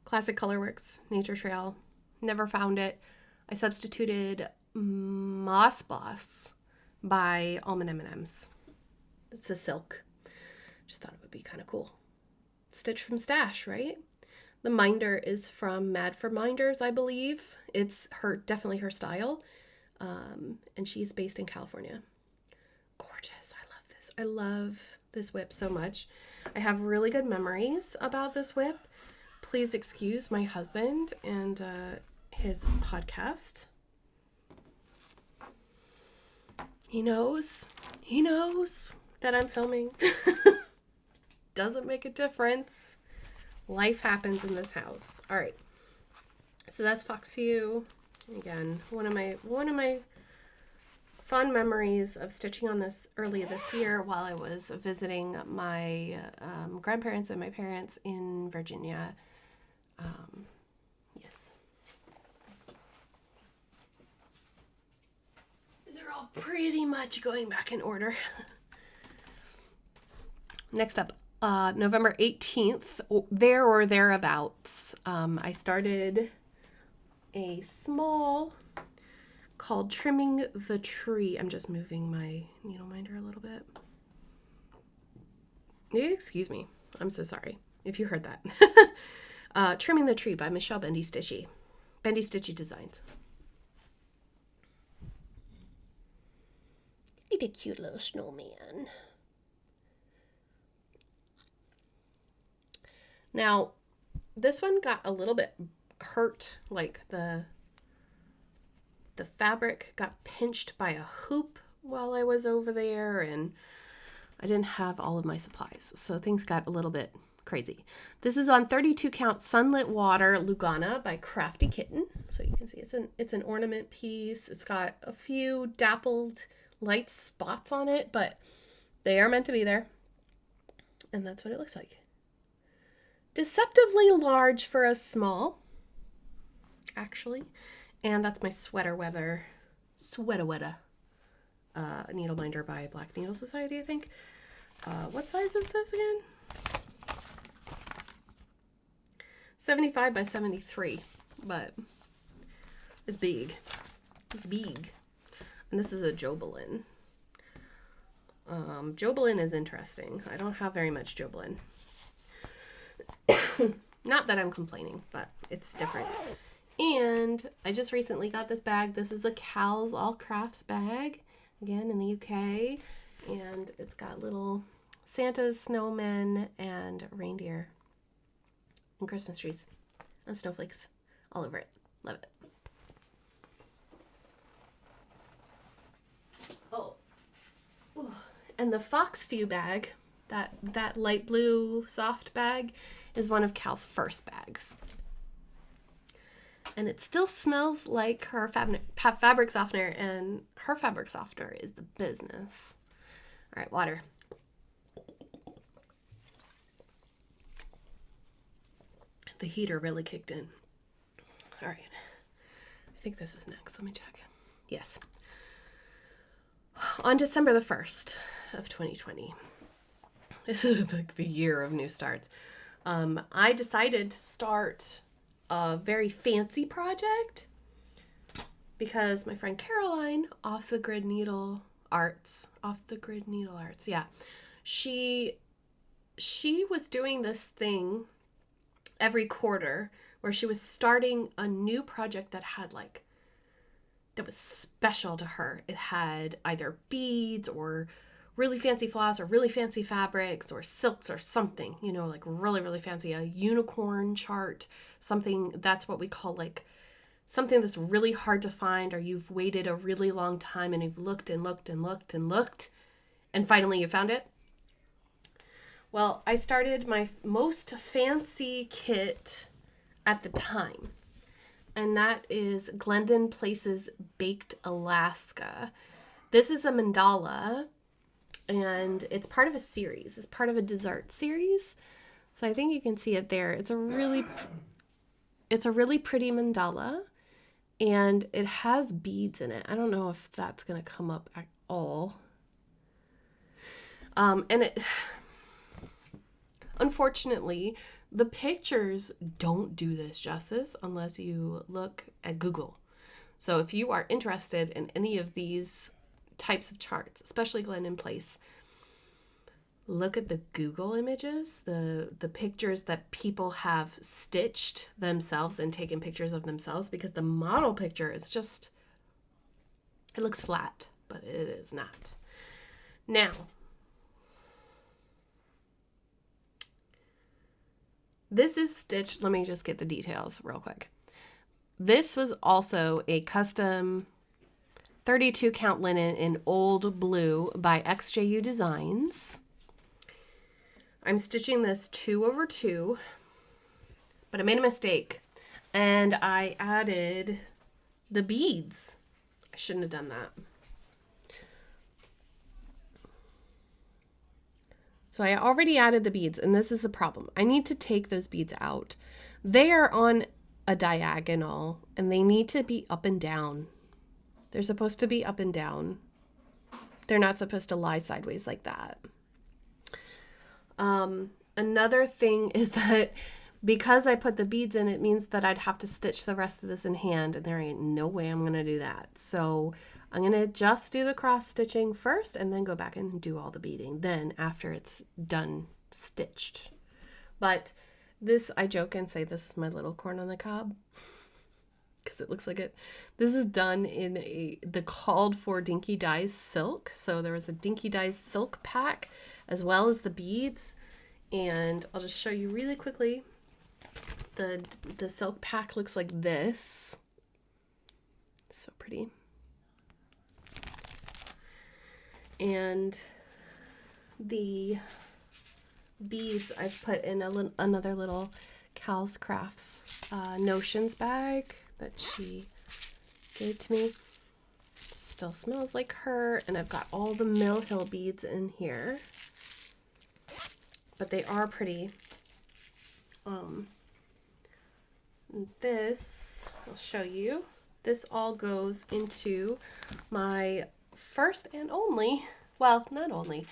Classic Colorworks, Nature Trail. Never found it. I substituted Moss Boss by Almond M&M's. It's a silk. Just thought it would be kind of cool. Stitch from Stash, right? The minder is from Mad for Minders, I believe. It's definitely her style. And she's based in California. Gorgeous. I love this WIP so much. I have really good memories about this WIP. Please excuse my husband and his podcast. He knows that I'm filming. Doesn't make a difference. Life happens in this house. All right. So that's Foxview. Again, one of my fun memories of stitching on this early this year while I was visiting my grandparents and my parents in Virginia. Yes. These are all pretty much going back in order. Next up, November 18th, there or thereabouts, I started a small called Trimming the Tree. I'm just moving my needle minder a little bit. Excuse me. I'm so sorry if you heard that. Trimming the Tree by Michelle Bendy Stitchy. Bendy Stitchy Designs. He's a cute little snowman. Now, this one got a little bit hurt, like the fabric got pinched by a hoop while I was over there, and I didn't have all of my supplies, so things got a little bit crazy. This is on 32 count Sunlit Water Lugana by Crafty Kitten. So you can see it's an ornament piece. It's got a few dappled light spots on it, but they are meant to be there. And that's what it looks like. Deceptively large for a small, actually. And that's my sweater weather needle binder by Black Needle Society, I think. What size is this again? 75 by 73, but it's big. It's big. And this is a Jobelin. Jobelin is interesting. I don't have very much Jobelin. Not that I'm complaining, but it's different. And I just recently got this bag. This is a Cal's All Crafts bag, again in the UK. And it's got little Santas, snowmen, and reindeer, and Christmas trees, and snowflakes all over it. Love it. Oh. Ooh. And the Foxview bag, that light blue soft bag, is one of Cal's first bags. And it still smells like her fabric softener, and her fabric softener is the business. All right, water. The heater really kicked in. All right. I think this is next. Let me check. Yes. On December the 1st of 2020, this is like the year of new starts, I decided to start a very fancy project because my friend Caroline, Off the Grid Needle Arts, yeah, she was doing this thing every quarter where she was starting a new project that was special to her. It had either beads or really fancy floss or really fancy fabrics or silks or something, like really, really fancy, a unicorn chart, something that's what we call like something that's really hard to find, or you've waited a really long time and you've looked and looked and looked and looked and finally you found it. Well, I started my most fancy kit at the time, and that is Glendon Places Baked Alaska. This is a mandala, and it's part of a series. It's part of a dessert series. So I think you can see it there. It's a really pretty mandala, and it has beads in it. I don't know if that's going to come up at all. Unfortunately, the pictures don't do this justice unless you look at Google. So if you are interested in any of these types of charts, especially Glendon Place, look at the Google images, the pictures that people have stitched themselves and taken pictures of themselves, because the model picture is just, it looks flat, but it is not. Now, this is stitched. Let me just get the details real quick. This was also a custom 32 count linen in old blue by XJU Designs. I'm stitching this 2/2, but I made a mistake and I added the beads. I shouldn't have done that. So I already added the beads, and this is the problem. I need to take those beads out. They are on a diagonal, and they need to be up and down. They're supposed to be up and down. They're not supposed to lie sideways like that. Another thing is that because I put the beads in, it means that I'd have to stitch the rest of this in hand, and there ain't no way I'm going to do that. So I'm going to just do the cross stitching first and then go back and do all the beading then after it's done stitched. But this, I joke and say this is my little corn on the cob because it looks like it. This is done in the called for Dinky Dyes silk. So there was a Dinky Dyes silk pack as well as the beads. And I'll just show you really quickly. The silk pack looks like this. So pretty. And the beads I've put in another little Cal's Crafts Notions bag that she gave to me. Still smells like her, and I've got all the Mill Hill beads in here, but they are pretty. This, I'll show you. This all goes into my first and only, well, not only,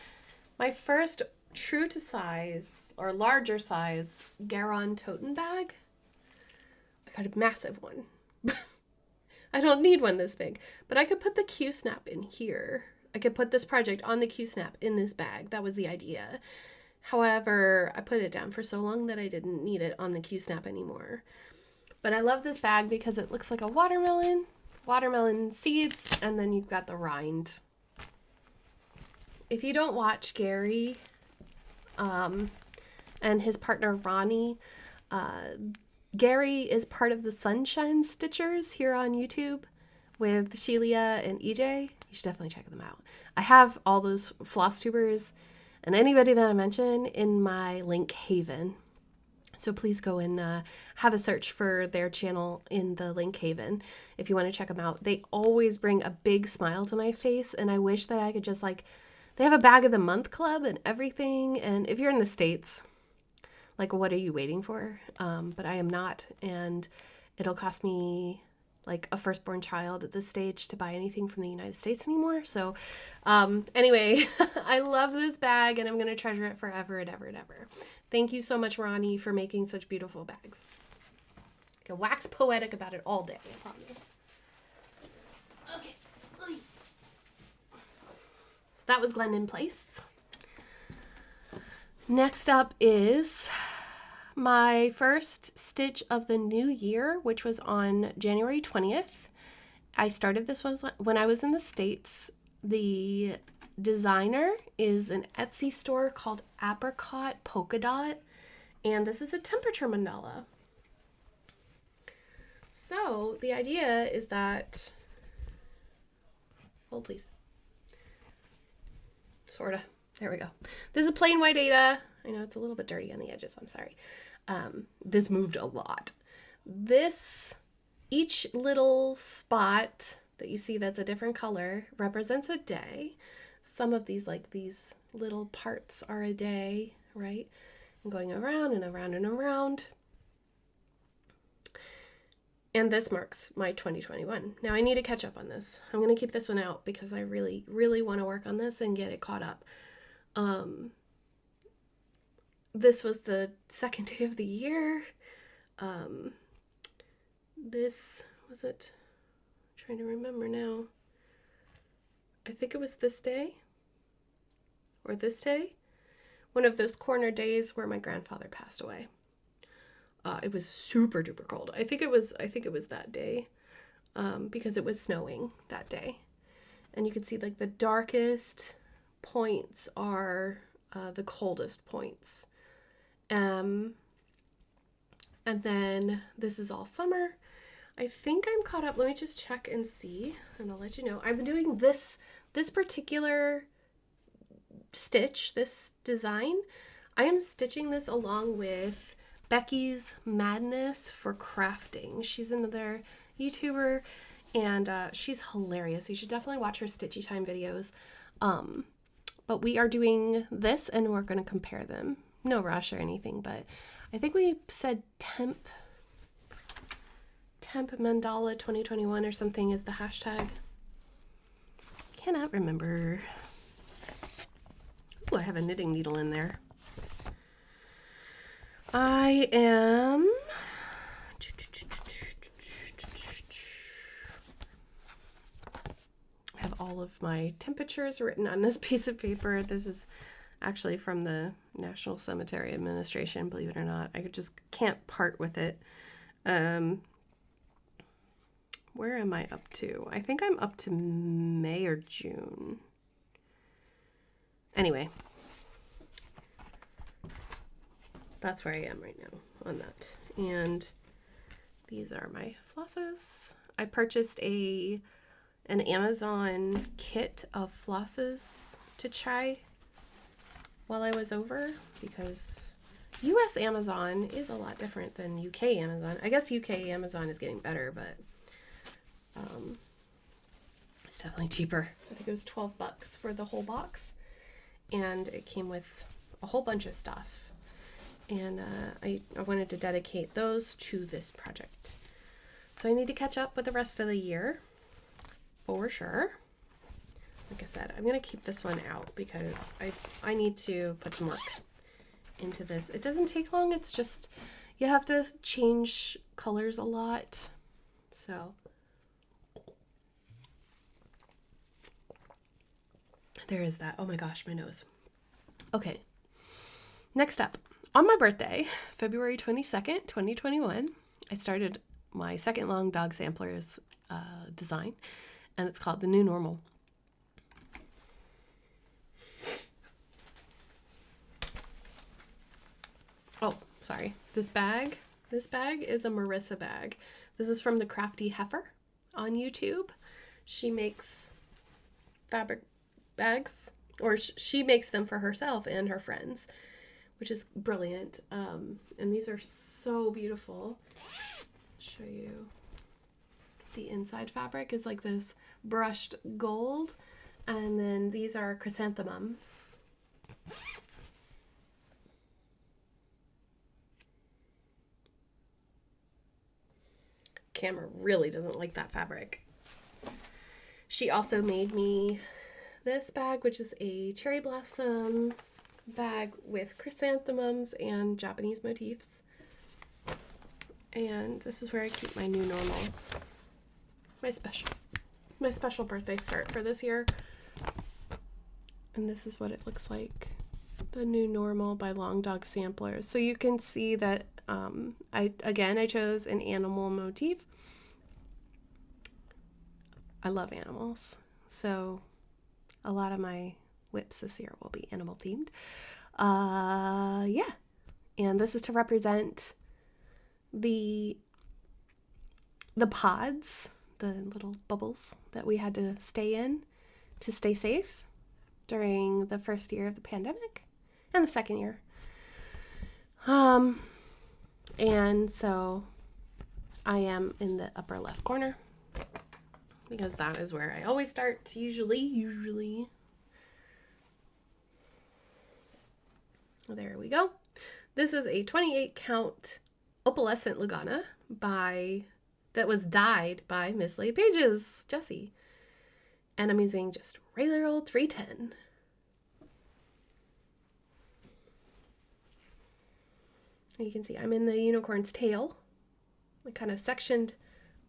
my first true to size or larger size Garon Toten bag. I got a massive one. I don't need one this big, but I could put the Q-snap in here. I could put this project on the Q-snap in this bag. That was the idea. However, I put it down for so long that I didn't need it on the Q-snap anymore. But I love this bag because it looks like a watermelon seeds, and then you've got the rind. If you don't watch Gary and his partner Ronnie, Gary is part of the Sunshine Stitchers here on YouTube with Shelia and EJ. You should definitely check them out. I have all those Flosstubers and anybody that I mention in my link haven. So please go and have a search for their channel in the link haven if you want to check them out. They always bring a big smile to my face, and I wish that I could just like, they have a bag of the month club and everything. And if you're in the States, like, what are you waiting for? But I am not, and it'll cost me like a firstborn child at this stage to buy anything from the United States anymore. So anyway, I love this bag, and I'm going to treasure it forever and ever and ever. Thank you so much, Ronnie, for making such beautiful bags. I can wax poetic about it all day, I promise. Okay. So that was Glendon Place. Next up is my first stitch of the new year, which was on January 20th. I started this when I was in the States. The designer is an Etsy store called Apricot Polka Dot, and this is a temperature mandala. So the idea is that, hold please, sorta. There we go. This is a plain white Ada. I know it's a little bit dirty on the edges. I'm sorry. This moved a lot. Each little spot that you see that's a different color represents a day. Some of these, like these little parts, are a day, right? And going around and around and around. And this marks my 2021. Now I need to catch up on this. I'm going to keep this one out because I really, really want to work on this and get it caught up. This was the second day of the year. This was it. I'm trying to remember now. I think it was this day or this day. One of those corner days where my grandfather passed away. It was super duper cold. I think it was that day, because it was snowing that day. And you can see like the darkest points are the coldest points. And then this is all summer. I think I'm caught up. Let me just check and see, and I'll let you know. I've been doing this particular stitch, this design. I am stitching this along with Becky's Madness for Crafting. She's another YouTuber, and she's hilarious. You should definitely watch her Stitchy Time videos. But we are doing this, and we're going to compare them. No rush or anything, but I think we said temp mandala 2021 or something is the hashtag. Cannot remember. Ooh, I have a knitting needle in there. I am have all of my temperatures written on this piece of paper. This is actually from the National Cemetery Administration, believe it or not. I just can't part with it. Where am I up to? I think I'm up to May or June. Anyway, that's where I am right now on that. And these are my flosses. I purchased an Amazon kit of flosses to try while I was over, because US Amazon is a lot different than UK Amazon. I guess UK Amazon is getting better, but it's definitely cheaper. I think it was $12 for the whole box, and it came with a whole bunch of stuff. And I wanted to dedicate those to this project. So I need to catch up with the rest of the year, for sure. like I said, I'm going to keep this one out because I need to put some work into this. It doesn't take long. It's just, you have to change colors a lot. So there is that. Oh my gosh, my nose. Okay. Next up, on my birthday, February 22nd, 2021, I started my second long dog samplers design, and it's called The New Normal. Oh, sorry. This bag is a Marissa bag. This is from the Crafty Heifer on YouTube. She makes fabric bags, or she makes them for herself and her friends, which is brilliant. And these are so beautiful. I'll show you. The inside fabric is like this brushed gold, and then these are chrysanthemums. Camera really doesn't like that fabric. She also made me this bag, which is a cherry blossom bag with chrysanthemums and Japanese motifs. And this is where I keep my new normal, my special birthday start for this year. And this is what it looks like. The New Normal by Long Dog Samplers. So you can see that I chose an animal motif. I love animals, so a lot of my WIPs this year will be animal themed. Yeah, and this is to represent the pods, the little bubbles that we had to stay in to stay safe during the first year of the pandemic and the second year. And so I am in the upper left corner because that is where I always start, usually. There we go. This is a 28 count opalescent Lugana that was dyed by Miss Lay Pages, Jessie. And I'm using just regular old 310. You can see I'm in the unicorn's tail. I kind of sectioned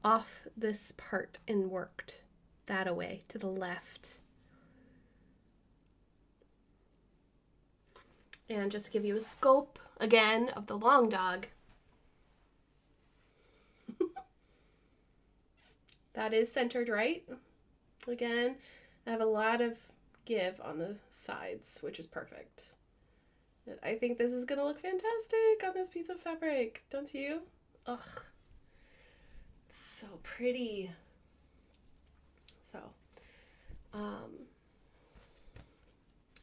off this part and worked that away to the left. And just to give you a scope again of the long dog. That is centered right. Again, I have a lot of give on the sides, which is perfect. I think this is going to look fantastic on this piece of fabric, don't you? Ugh. It's so pretty. So, I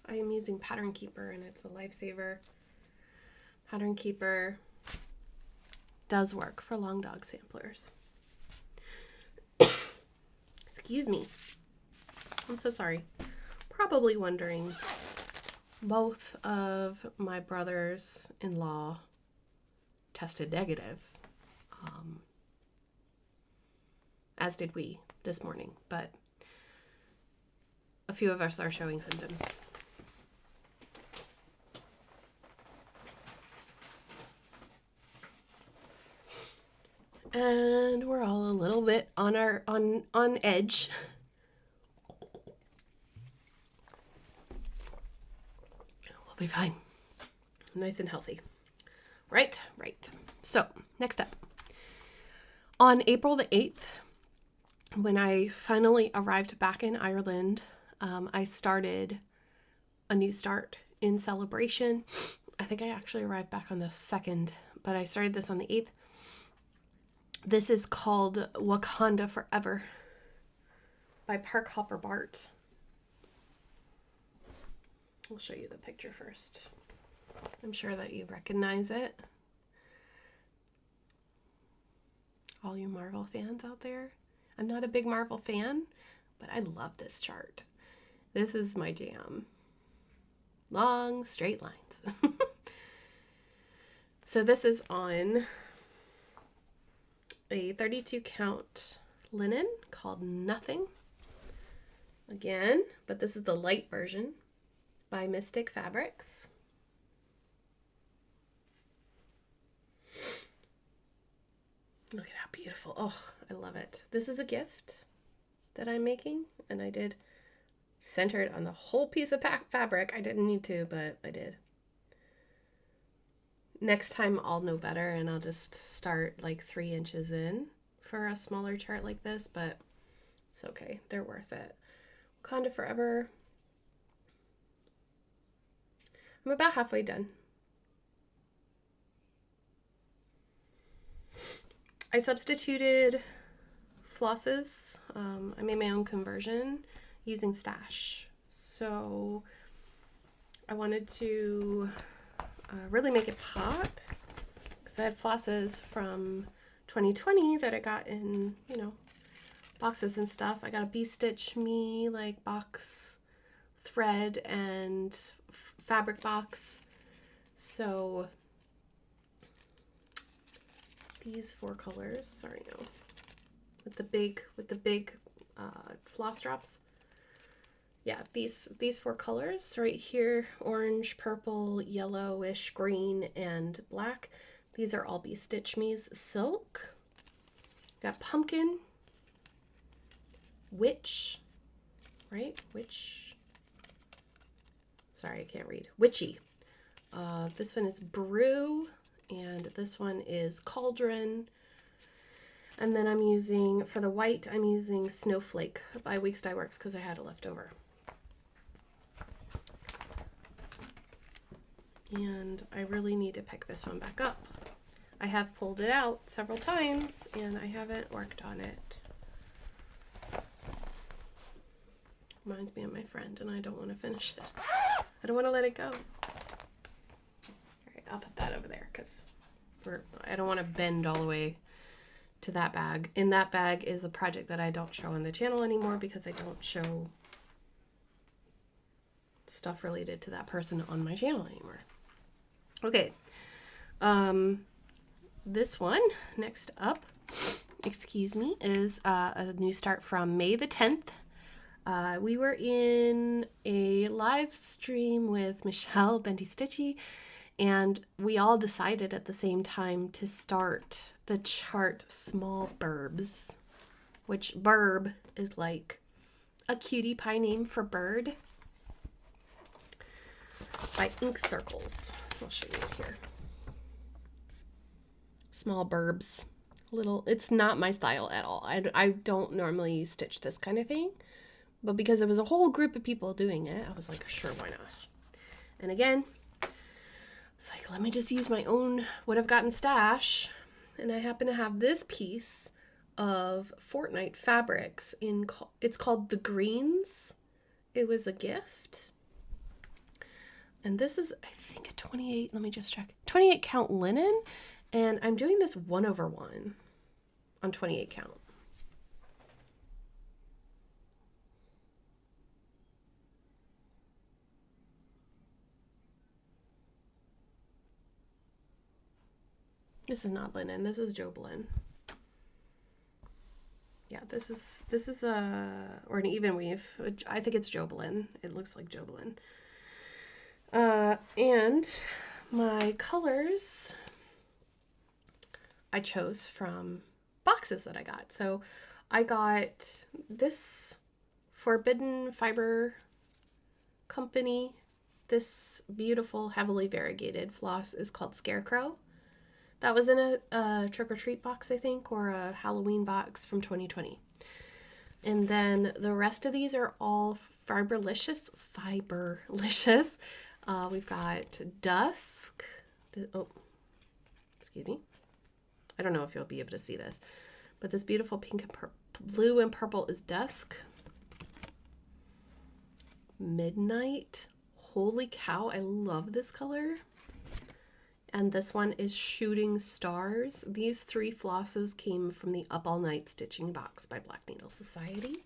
am using Pattern Keeper, and it's a lifesaver. Pattern Keeper does work for long dog samplers. Excuse me. I'm so sorry. Probably wondering, both of my brothers-in-law tested negative, as did we this morning, but a few of us are showing symptoms. And we're all a little bit on edge. We'll be fine. Nice and healthy. Right. So, next up. On April the 8th, when I finally arrived back in Ireland, I started a new start in celebration. I think I actually arrived back on the 2nd, but I started this on the 8th. This is called Wakanda Forever by Park Hopper Bart. I'll show you the picture first. I'm sure that you recognize it. All you Marvel fans out there. I'm not a big Marvel fan, but I love this chart. This is my jam. Long, straight lines. So this is on a 32 count linen called Nothing. again, but this is the light version by Mystic Fabrics. Look at how beautiful. Oh, I love it. This is a gift that I'm making, and I did center it on the whole piece of fabric. I didn't need to, but I did. Next time I'll know better, and I'll just start like 3 inches in for a smaller chart like this, but it's okay. They're worth it. Wakanda Forever. I'm about halfway done. I substituted flosses. I made my own conversion using stash. So I wanted to really make it pop because I had flosses from 2020 that I got in, you know, boxes and stuff. I got a Bee Stitch Me like box thread and fabric box. So these 4 colors, sorry, no, with the big floss drops. Yeah, these 4 colors right here, orange, purple, yellowish, green, and black. These are all Bee Stitch Me's silk. Got pumpkin, witch, right? Witch. Sorry, I can't read. Witchy. This one is brew, and this one is cauldron. And then I'm using, for the white, I'm using Snowflake by Weeks Dye Works because I had it left over. And I really need to pick this one back up. I have pulled it out several times and I haven't worked on it. Reminds me of my friend, and I don't want to finish it. I don't want to let it go. All right, I'll put that over there because I don't want to bend all the way to that bag. In that bag is a project that I don't show on the channel anymore because I don't show stuff related to that person on my channel anymore. Okay, this one next up, excuse me, is a new start from May the 10th. We were in a live stream with Michelle Bendy Stitchy, and we all decided at the same time to start the chart Small Burbs, which burb is like a cutie pie name for bird, by Ink Circles. I'll show you it here. Small burbs. It's not my style at all. I don't normally stitch this kind of thing, but because it was a whole group of people doing it, I was like, sure, why not? And again, it's like, let me just use my own, what I've got in stash. And I happen to have this piece of Fortnite fabrics it's called The Greens. It was a gift. And this is, I think, a 28, let me just check, 28 count linen. And I'm doing this 1/1 on 28 count. This is not linen, this is Joblin. Yeah, this is or an even weave. I think it's Joblin. It looks like Joblin. And my colors I chose from boxes that I got. So I got this Forbidden Fiber Company. This beautiful heavily variegated floss is called Scarecrow. That was in a trick-or-treat box, I think, or a Halloween box from 2020. And then the rest of these are all Fiberlicious. We've got Dusk. Oh, excuse me. I don't know if you'll be able to see this, but this beautiful pink and blue and purple is Dusk. Midnight. Holy cow, I love this color. And this one is Shooting Stars. These 3 flosses came from the Up All Night Stitching box by Black Needle Society.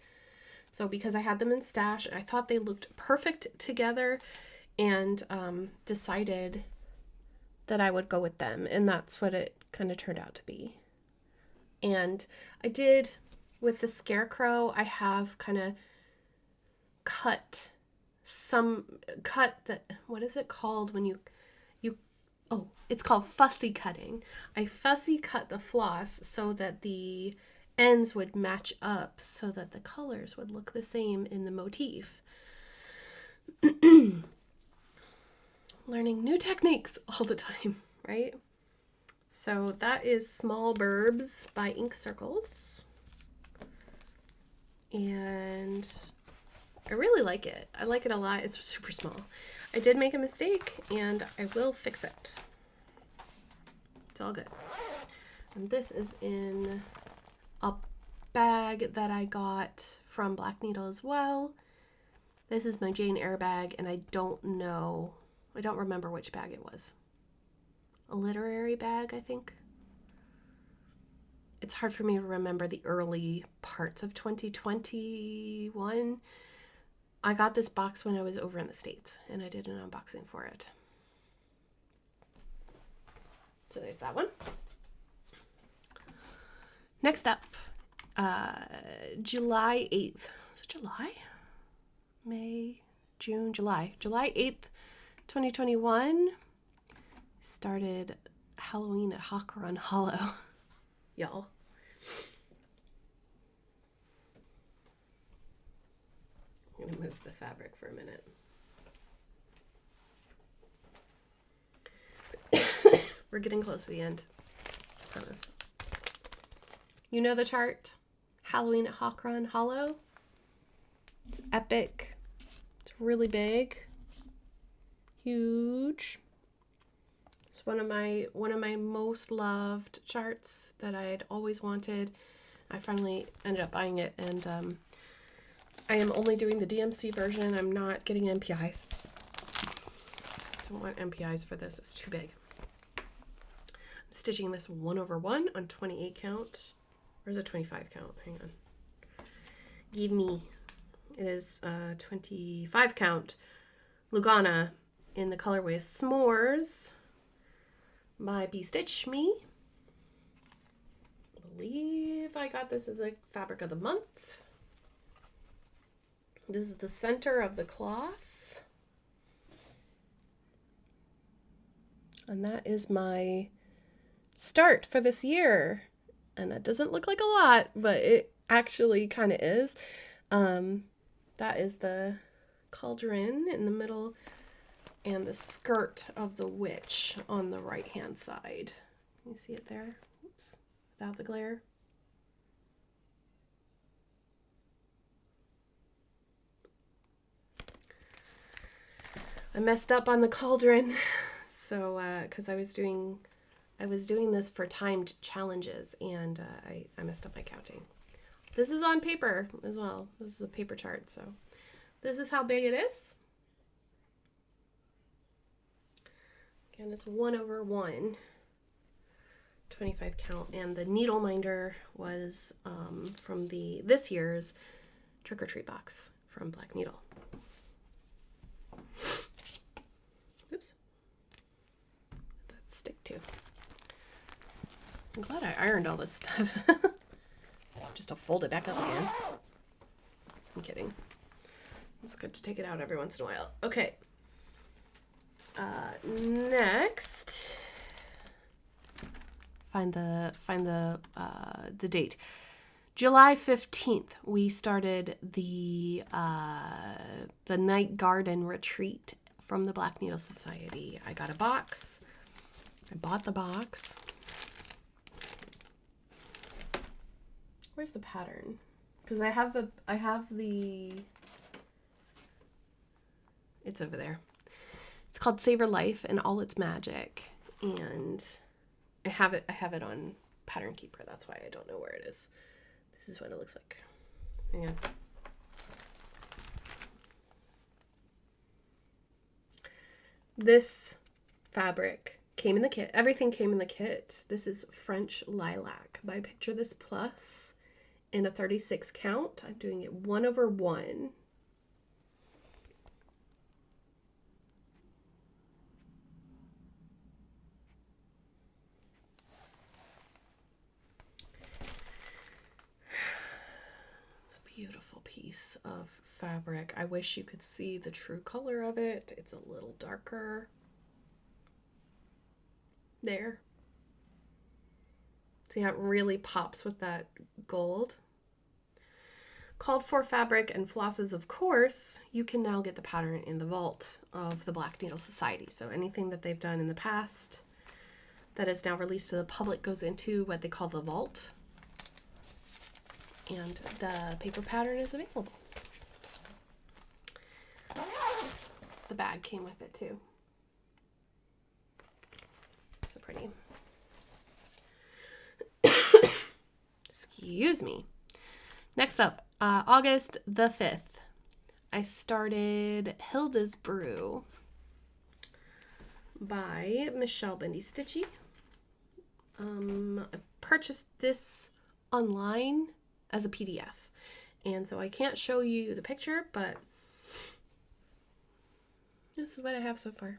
So because I had them in stash, I thought they looked perfect together and decided that I would go with them. And that's what it kind of turned out to be. And I did, with the Scarecrow, I have kind of cut that, what is it called when you, oh, it's called fussy cutting. I fussy cut the floss so that the ends would match up so that the colors would look the same in the motif. Learning new techniques all the time, right? So that is Small Burbs by Ink Circles. And I really like it. I like it a lot. It's super small. I did make a mistake and I will fix it. It's all good. And this is in a bag that I got from Black Needle as well. This is my Jane Eyre bag, and I don't remember which bag it was. A literary bag, I think. It's hard for me to remember the early parts of 2021. I got this box when I was over in the States, and I did an unboxing for it. So there's that one. Next up, July 8th. Is it July? May, June, July. July 8th, 2021. Started Halloween at Hawk Run Hollow. Y'all. I'm going to move the fabric for a minute. We're getting close to the end. I promise. You know the chart? Halloween at Hawk Run Hollow. It's epic. It's really big. Huge. It's one of my most loved charts that I had always wanted. I finally ended up buying it, and I am only doing the DMC version. I'm not getting MPIs. Don't want MPIs for this. It's too big. I'm stitching this 1/1 on 28 count. Or is it 25 count? Hang on. Give me. It is 25 count Lugana in the colorway S'mores by Bee Stitch Me. I believe I got this as a fabric of the month. This is the center of the cloth. And that is my start for this year. And that doesn't look like a lot, but it actually kind of is. That is the cauldron in the middle and the skirt of the witch on the right hand side. You see it there? Oops, without the glare. I messed up on the cauldron, so because I was doing this for timed challenges, and I messed up my counting. This is on paper as well. This is a paper chart, so this is how big it is. Again, it's 1/1, 25 count, and the needle minder was from this year's Trick or Treat box from Black Needle. Oops. That stick too. I'm glad I ironed all this stuff. Just to fold it back up again. I'm kidding. It's good to take it out every once in a while. Okay. Next, find the date. July 15th, we started the Night Garden Retreat from the Black Needle Society. I got a box. I bought the box. Where's the pattern? Because I have the it's over there. It's called Savor Life and All Its Magic, and I have it on Pattern Keeper. That's why I don't know where it is. This is what it looks like. Hang on. This fabric came in the kit. Everything came in the kit. This is French Lilac by Picture This Plus in a 36 count. I'm doing it 1/1. It's a beautiful piece of fabric. I wish you could see the true color of it. It's a little darker. There. See how it really pops with that gold? Called for fabric and flosses, of course, you can now get the pattern in the vault of the Black Needle Society. So anything that they've done in the past that is now released to the public goes into what they call the vault. And the paper pattern is available. The bag came with it too. So pretty. Excuse me. Next up, August the 5th, I started Hilda's Brew by Michelle Bendy Stitchy. I purchased this online as a PDF, and so I can't show you the picture, but this is what I have so far.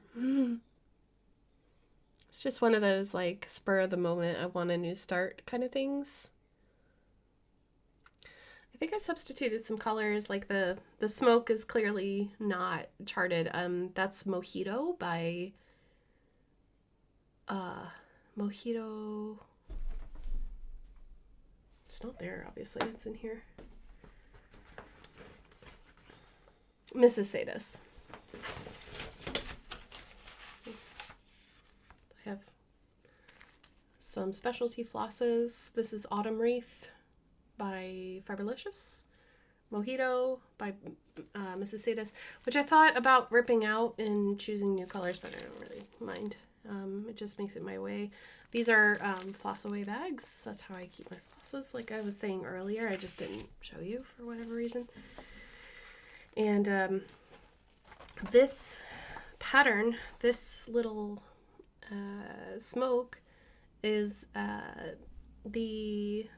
It's just one of those like spur of the moment, I want a new start kind of things. I think I substituted some colors, like the smoke is clearly not charted. That's Mojito by Mojito. It's not there, obviously. It's in here. Mrs. Sadis. I have some specialty flosses. This is Autumn Wreath by Fiberlicious. Mojito by Mrs. Sadis, which I thought about ripping out and choosing new colors, but I don't really mind. It just makes it my way. These are floss away bags. That's how I keep my flosses. Like I was saying earlier, I just didn't show you for whatever reason. And this pattern, this little smoke is the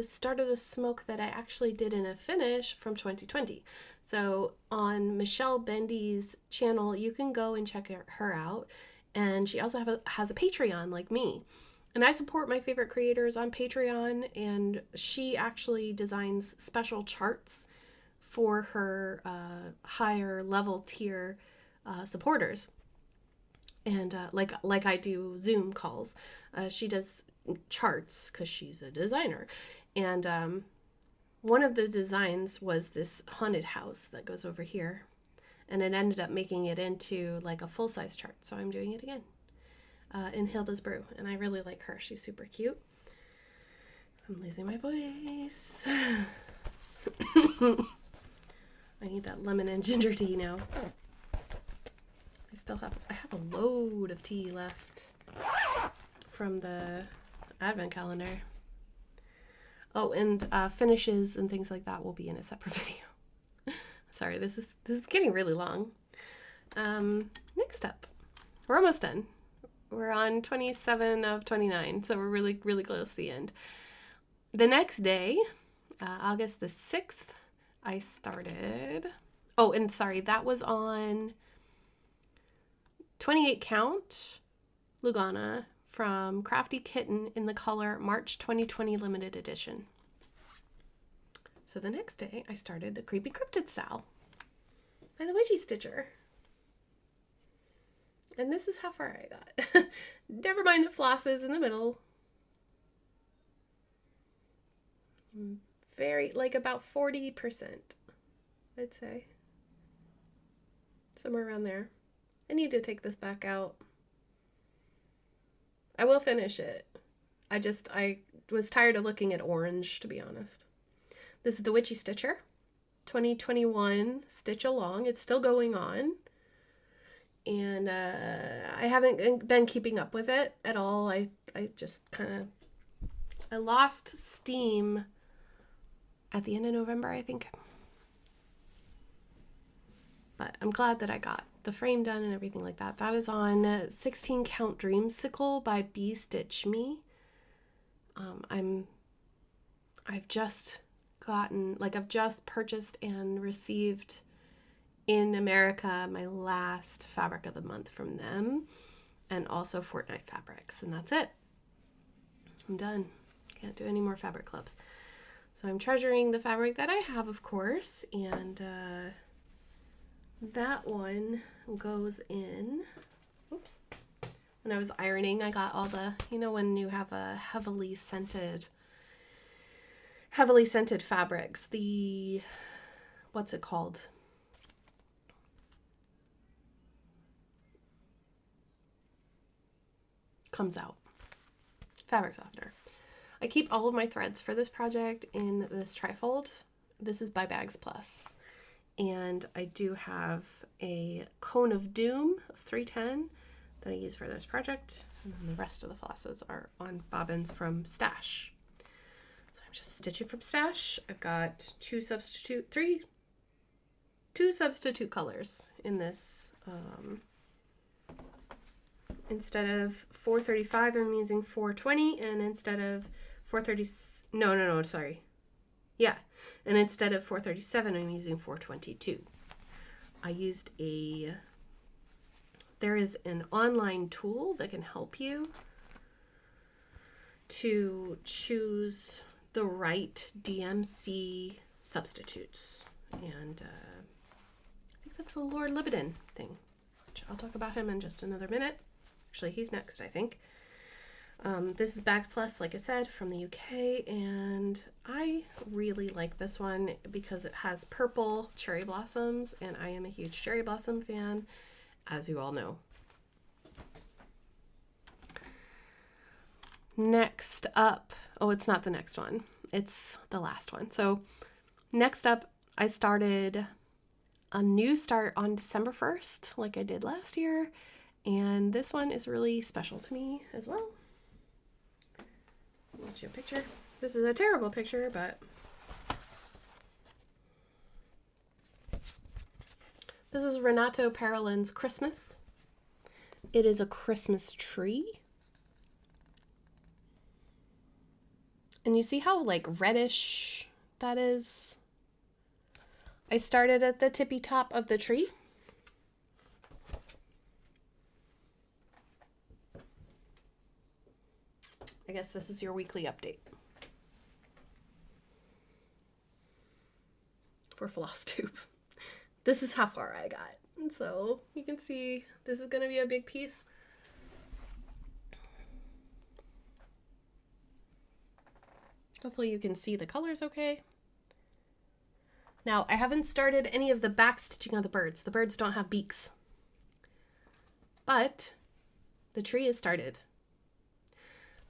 start of the smoke that I actually did in a finish from 2020. So on Michelle Bendy's channel, you can go and check her out. And she also has a Patreon like me. And I support my favorite creators on Patreon, and she actually designs special charts for her higher level tier supporters. And like I do Zoom calls, she does charts because she's a designer. And one of the designs was this haunted house that goes over here. And it ended up making it into like a full-size chart. So I'm doing it again in Hilda's Brew. And I really like her. She's super cute. I'm losing my voice. I need that lemon and ginger tea now. I have a load of tea left from the advent calendar. Oh, and finishes and things like that will be in a separate video. Sorry, this is getting really long. Next up, we're almost done. We're on 27 of 29, so we're really, really close to the end. The next day, August the 6th, I started. Oh, and sorry, that was on 28 count Lugana from Crafty Kitten in the color March 2020 limited edition. So the next day I started the Creepy Cryptid Sal by the Witchy Stitcher. And this is how far I got. Never mind the flosses in the middle. Very, like about 40%, I'd say. Somewhere around there. I need to take this back out. I will finish it. I was tired of looking at orange, to be honest. This is the Witchy Stitcher, 2021 Stitch Along. It's still going on. And I haven't been keeping up with it at all. I just I lost steam at the end of November, I think. But I'm glad that I got the frame done and everything like that. That is on 16 count Dreamsicle by Bee Stitch Me. I've just purchased and received in America my last fabric of the month from them, and also Fortnite fabrics, and that's it. I'm done. Can't do any more fabric clubs. So I'm treasuring the fabric that I have, of course, and that one goes in, oops, when I was ironing, I got all the, you know, when you have a heavily scented fabrics, the, what's it called? Comes out. Fabric softener. I keep all of my threads for this project in this trifold. This is by Bags Plus. And I do have a Cone of Doom of 310 that I use for this project. And then the rest of the flosses are on bobbins from Stash. So I'm just stitching from Stash. I've got two substitute colors in this. Instead of 435, I'm using 420, and instead of 430, sorry. Yeah, and instead of 437, I'm using 422. I used there is an online tool that can help you to choose the right DMC substitutes. And I think that's the Lord Libidin thing, which I'll talk about him in just another minute. Actually, he's next, I think. This is Bags Plus, like I said, from the UK, and I really like this one because it has purple cherry blossoms, and I am a huge cherry blossom fan, as you all know. Next up, oh, it's not the next one, it's the last one. So next up, I started a new start on December 1st, like I did last year. And this one is really special to me as well. I'll get you a picture. This is a terrible picture, but this is Renato Paralin's Christmas. It is a Christmas tree. And you see how like reddish that is? I started at the tippy top of the tree. I guess this is your weekly update for Flosstube. This is how far I got. And so you can see this is going to be a big piece. Hopefully you can see the colors okay. Now, I haven't started any of the back stitching on the birds. The birds don't have beaks. But the tree is started.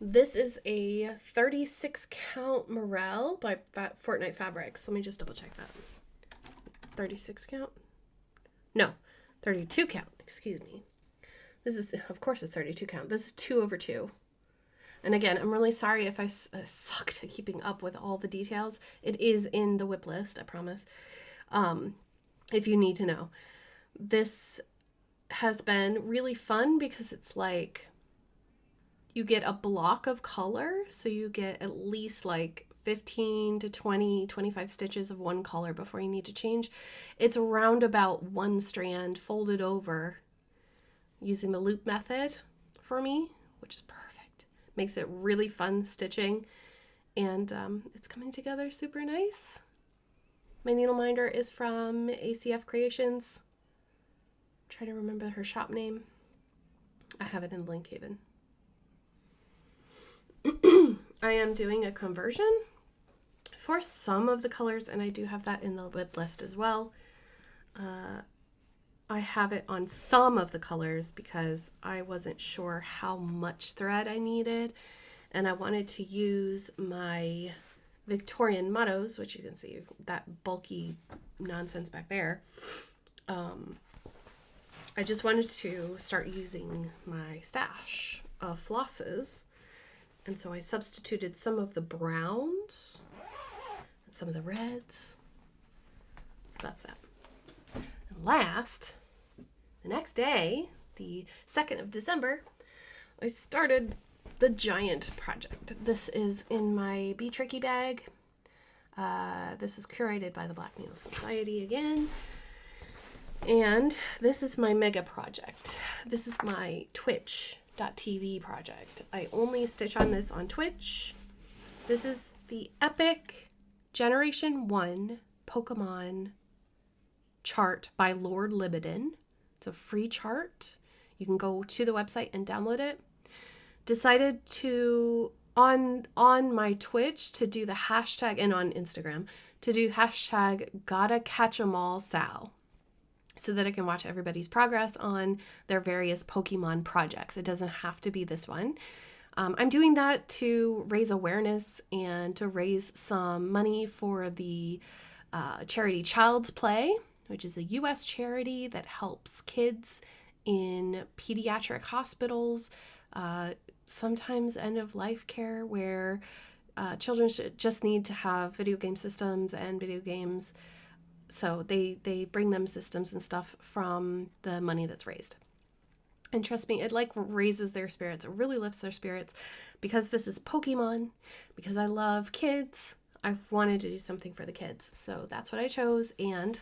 This is a 36 count morel by Fortnite Fabrics. Let me just double check that. 36 count? No, 32 count, excuse me. This is, of course, a 32 count. This is 2/2. And again, I'm really sorry if I sucked at keeping up with all the details. It is in the WIP list, I promise. If you need to know. This has been really fun because it's like you get a block of color, so you get at least like 15 to 20, 25 stitches of one color before you need to change. It's around about one strand folded over using the loop method for me, which is perfect. Makes it really fun stitching, and it's coming together super nice. My needle minder is from ACF Creations. Try to remember her shop name. I have it in Link Haven. I am doing a conversion for some of the colors, and I do have that in the WIP list as well. I have it on some of the colors because I wasn't sure how much thread I needed, and I wanted to use my Victorian mottos, which you can see that bulky nonsense back there. I just wanted to start using my stash of flosses. And so I substituted some of the browns and some of the reds. So that's that. And last, the next day, the 2nd of December, I started the giant project. This is in my Be Tricky bag. This is curated by the Black Needle Society again. And this is my mega project. This is my Twitch.tv project. I only stitch on this on Twitch. This is the epic Generation 1 Pokemon chart by Lord Libidin. It's a free chart. You can go to the website and download it. Decided to, on my Twitch, to do the hashtag, and on Instagram, to do hashtag gotta catch 'em all Sal, so that I can watch everybody's progress on their various Pokemon projects. It doesn't have to be this one. I'm doing that to raise awareness and to raise some money for the charity Child's Play, which is a U.S. charity that helps kids in pediatric hospitals, sometimes end-of-life care, where children just need to have video game systems and video games. So they bring them systems and stuff from the money that's raised. And trust me, it like raises their spirits. It really lifts their spirits. Because this is Pokemon, because I love kids, I wanted to do something for the kids. So that's what I chose. And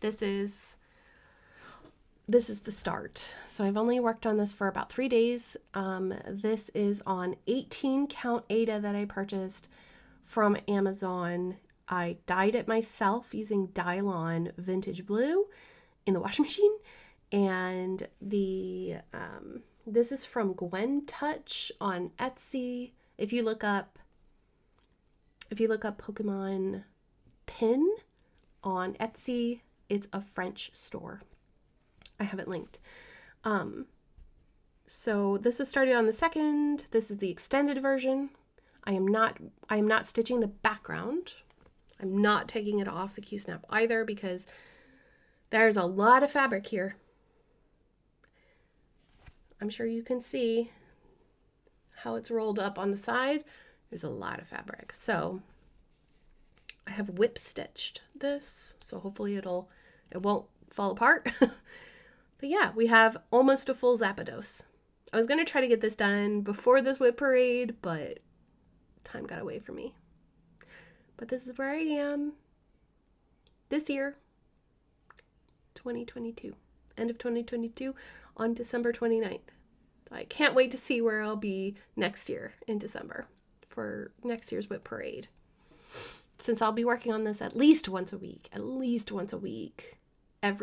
this is the start. So I've only worked on this for about 3 days. This is on 18 count Ada that I purchased from Amazon. I dyed it myself using Dylon Vintage Blue in the washing machine. And the this is from Gwen Touch on Etsy. If you look up Pokemon Pin on Etsy, it's a French store. I have it linked. So this was started on the 2nd. This is the extended version. I am not stitching the background. I'm not taking it off the Q-snap either, because there's a lot of fabric here. I'm sure you can see how it's rolled up on the side. There's a lot of fabric. So I have whip stitched this, so hopefully it won't fall apart. But yeah, we have almost a full Zapdos. I was going to try to get this done before this WIP parade, but time got away from me. But this is where I am this year, 2022, end of 2022, on December 29th. So I can't wait to see where I'll be next year in December for next year's WIP parade. Since I'll be working on this at least once a week, every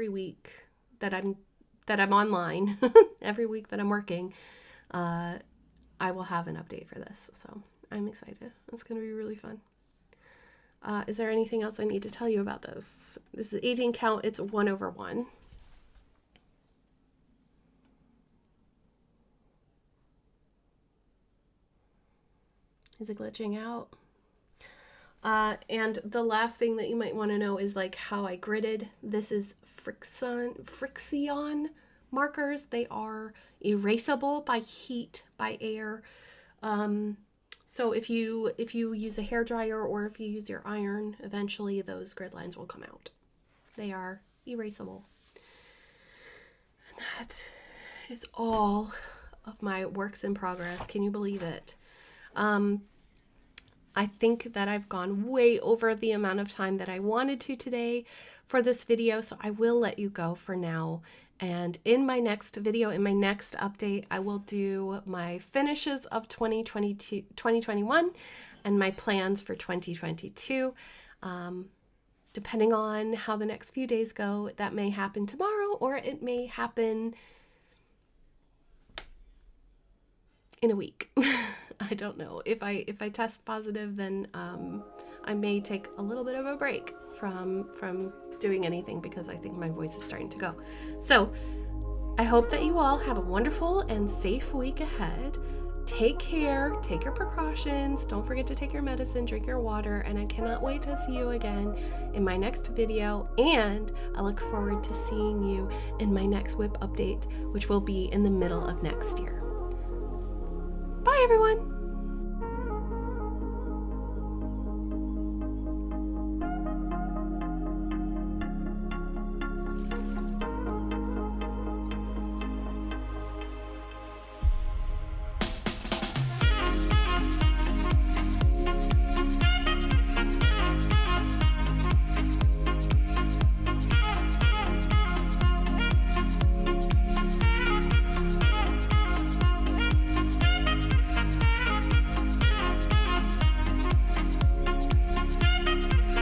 week that I'm online, every week that I'm working, I will have an update for this. So I'm excited. It's going to be really fun. Is there anything else I need to tell you about this? This is 18 count. It's 1/1. Is it glitching out? And the last thing that you might want to know is like how I gridded. This is Frixion markers. They are erasable by heat, by air. So if you use a hairdryer or if you use your iron, eventually those grid lines will come out. They are erasable. And that is all of my works in progress. Can you believe it? I think that I've gone way over the amount of time that I wanted to today for this video, so I will let you go for now. And in my next video, in my next update, I will do my finishes of 2021 and my plans for 2022. Depending on how the next few days go, that may happen tomorrow or it may happen in a week. I don't know. If I test positive, then I may take a little bit of a break from doing anything because I think my voice is starting to go. So I hope that you all have a wonderful and safe week ahead. Take care, take your precautions, don't forget to take your medicine, drink your water, and I cannot wait to see you again in my next video, and I look forward to seeing you in my next WIP update, which will be in the middle of next year. Bye everyone!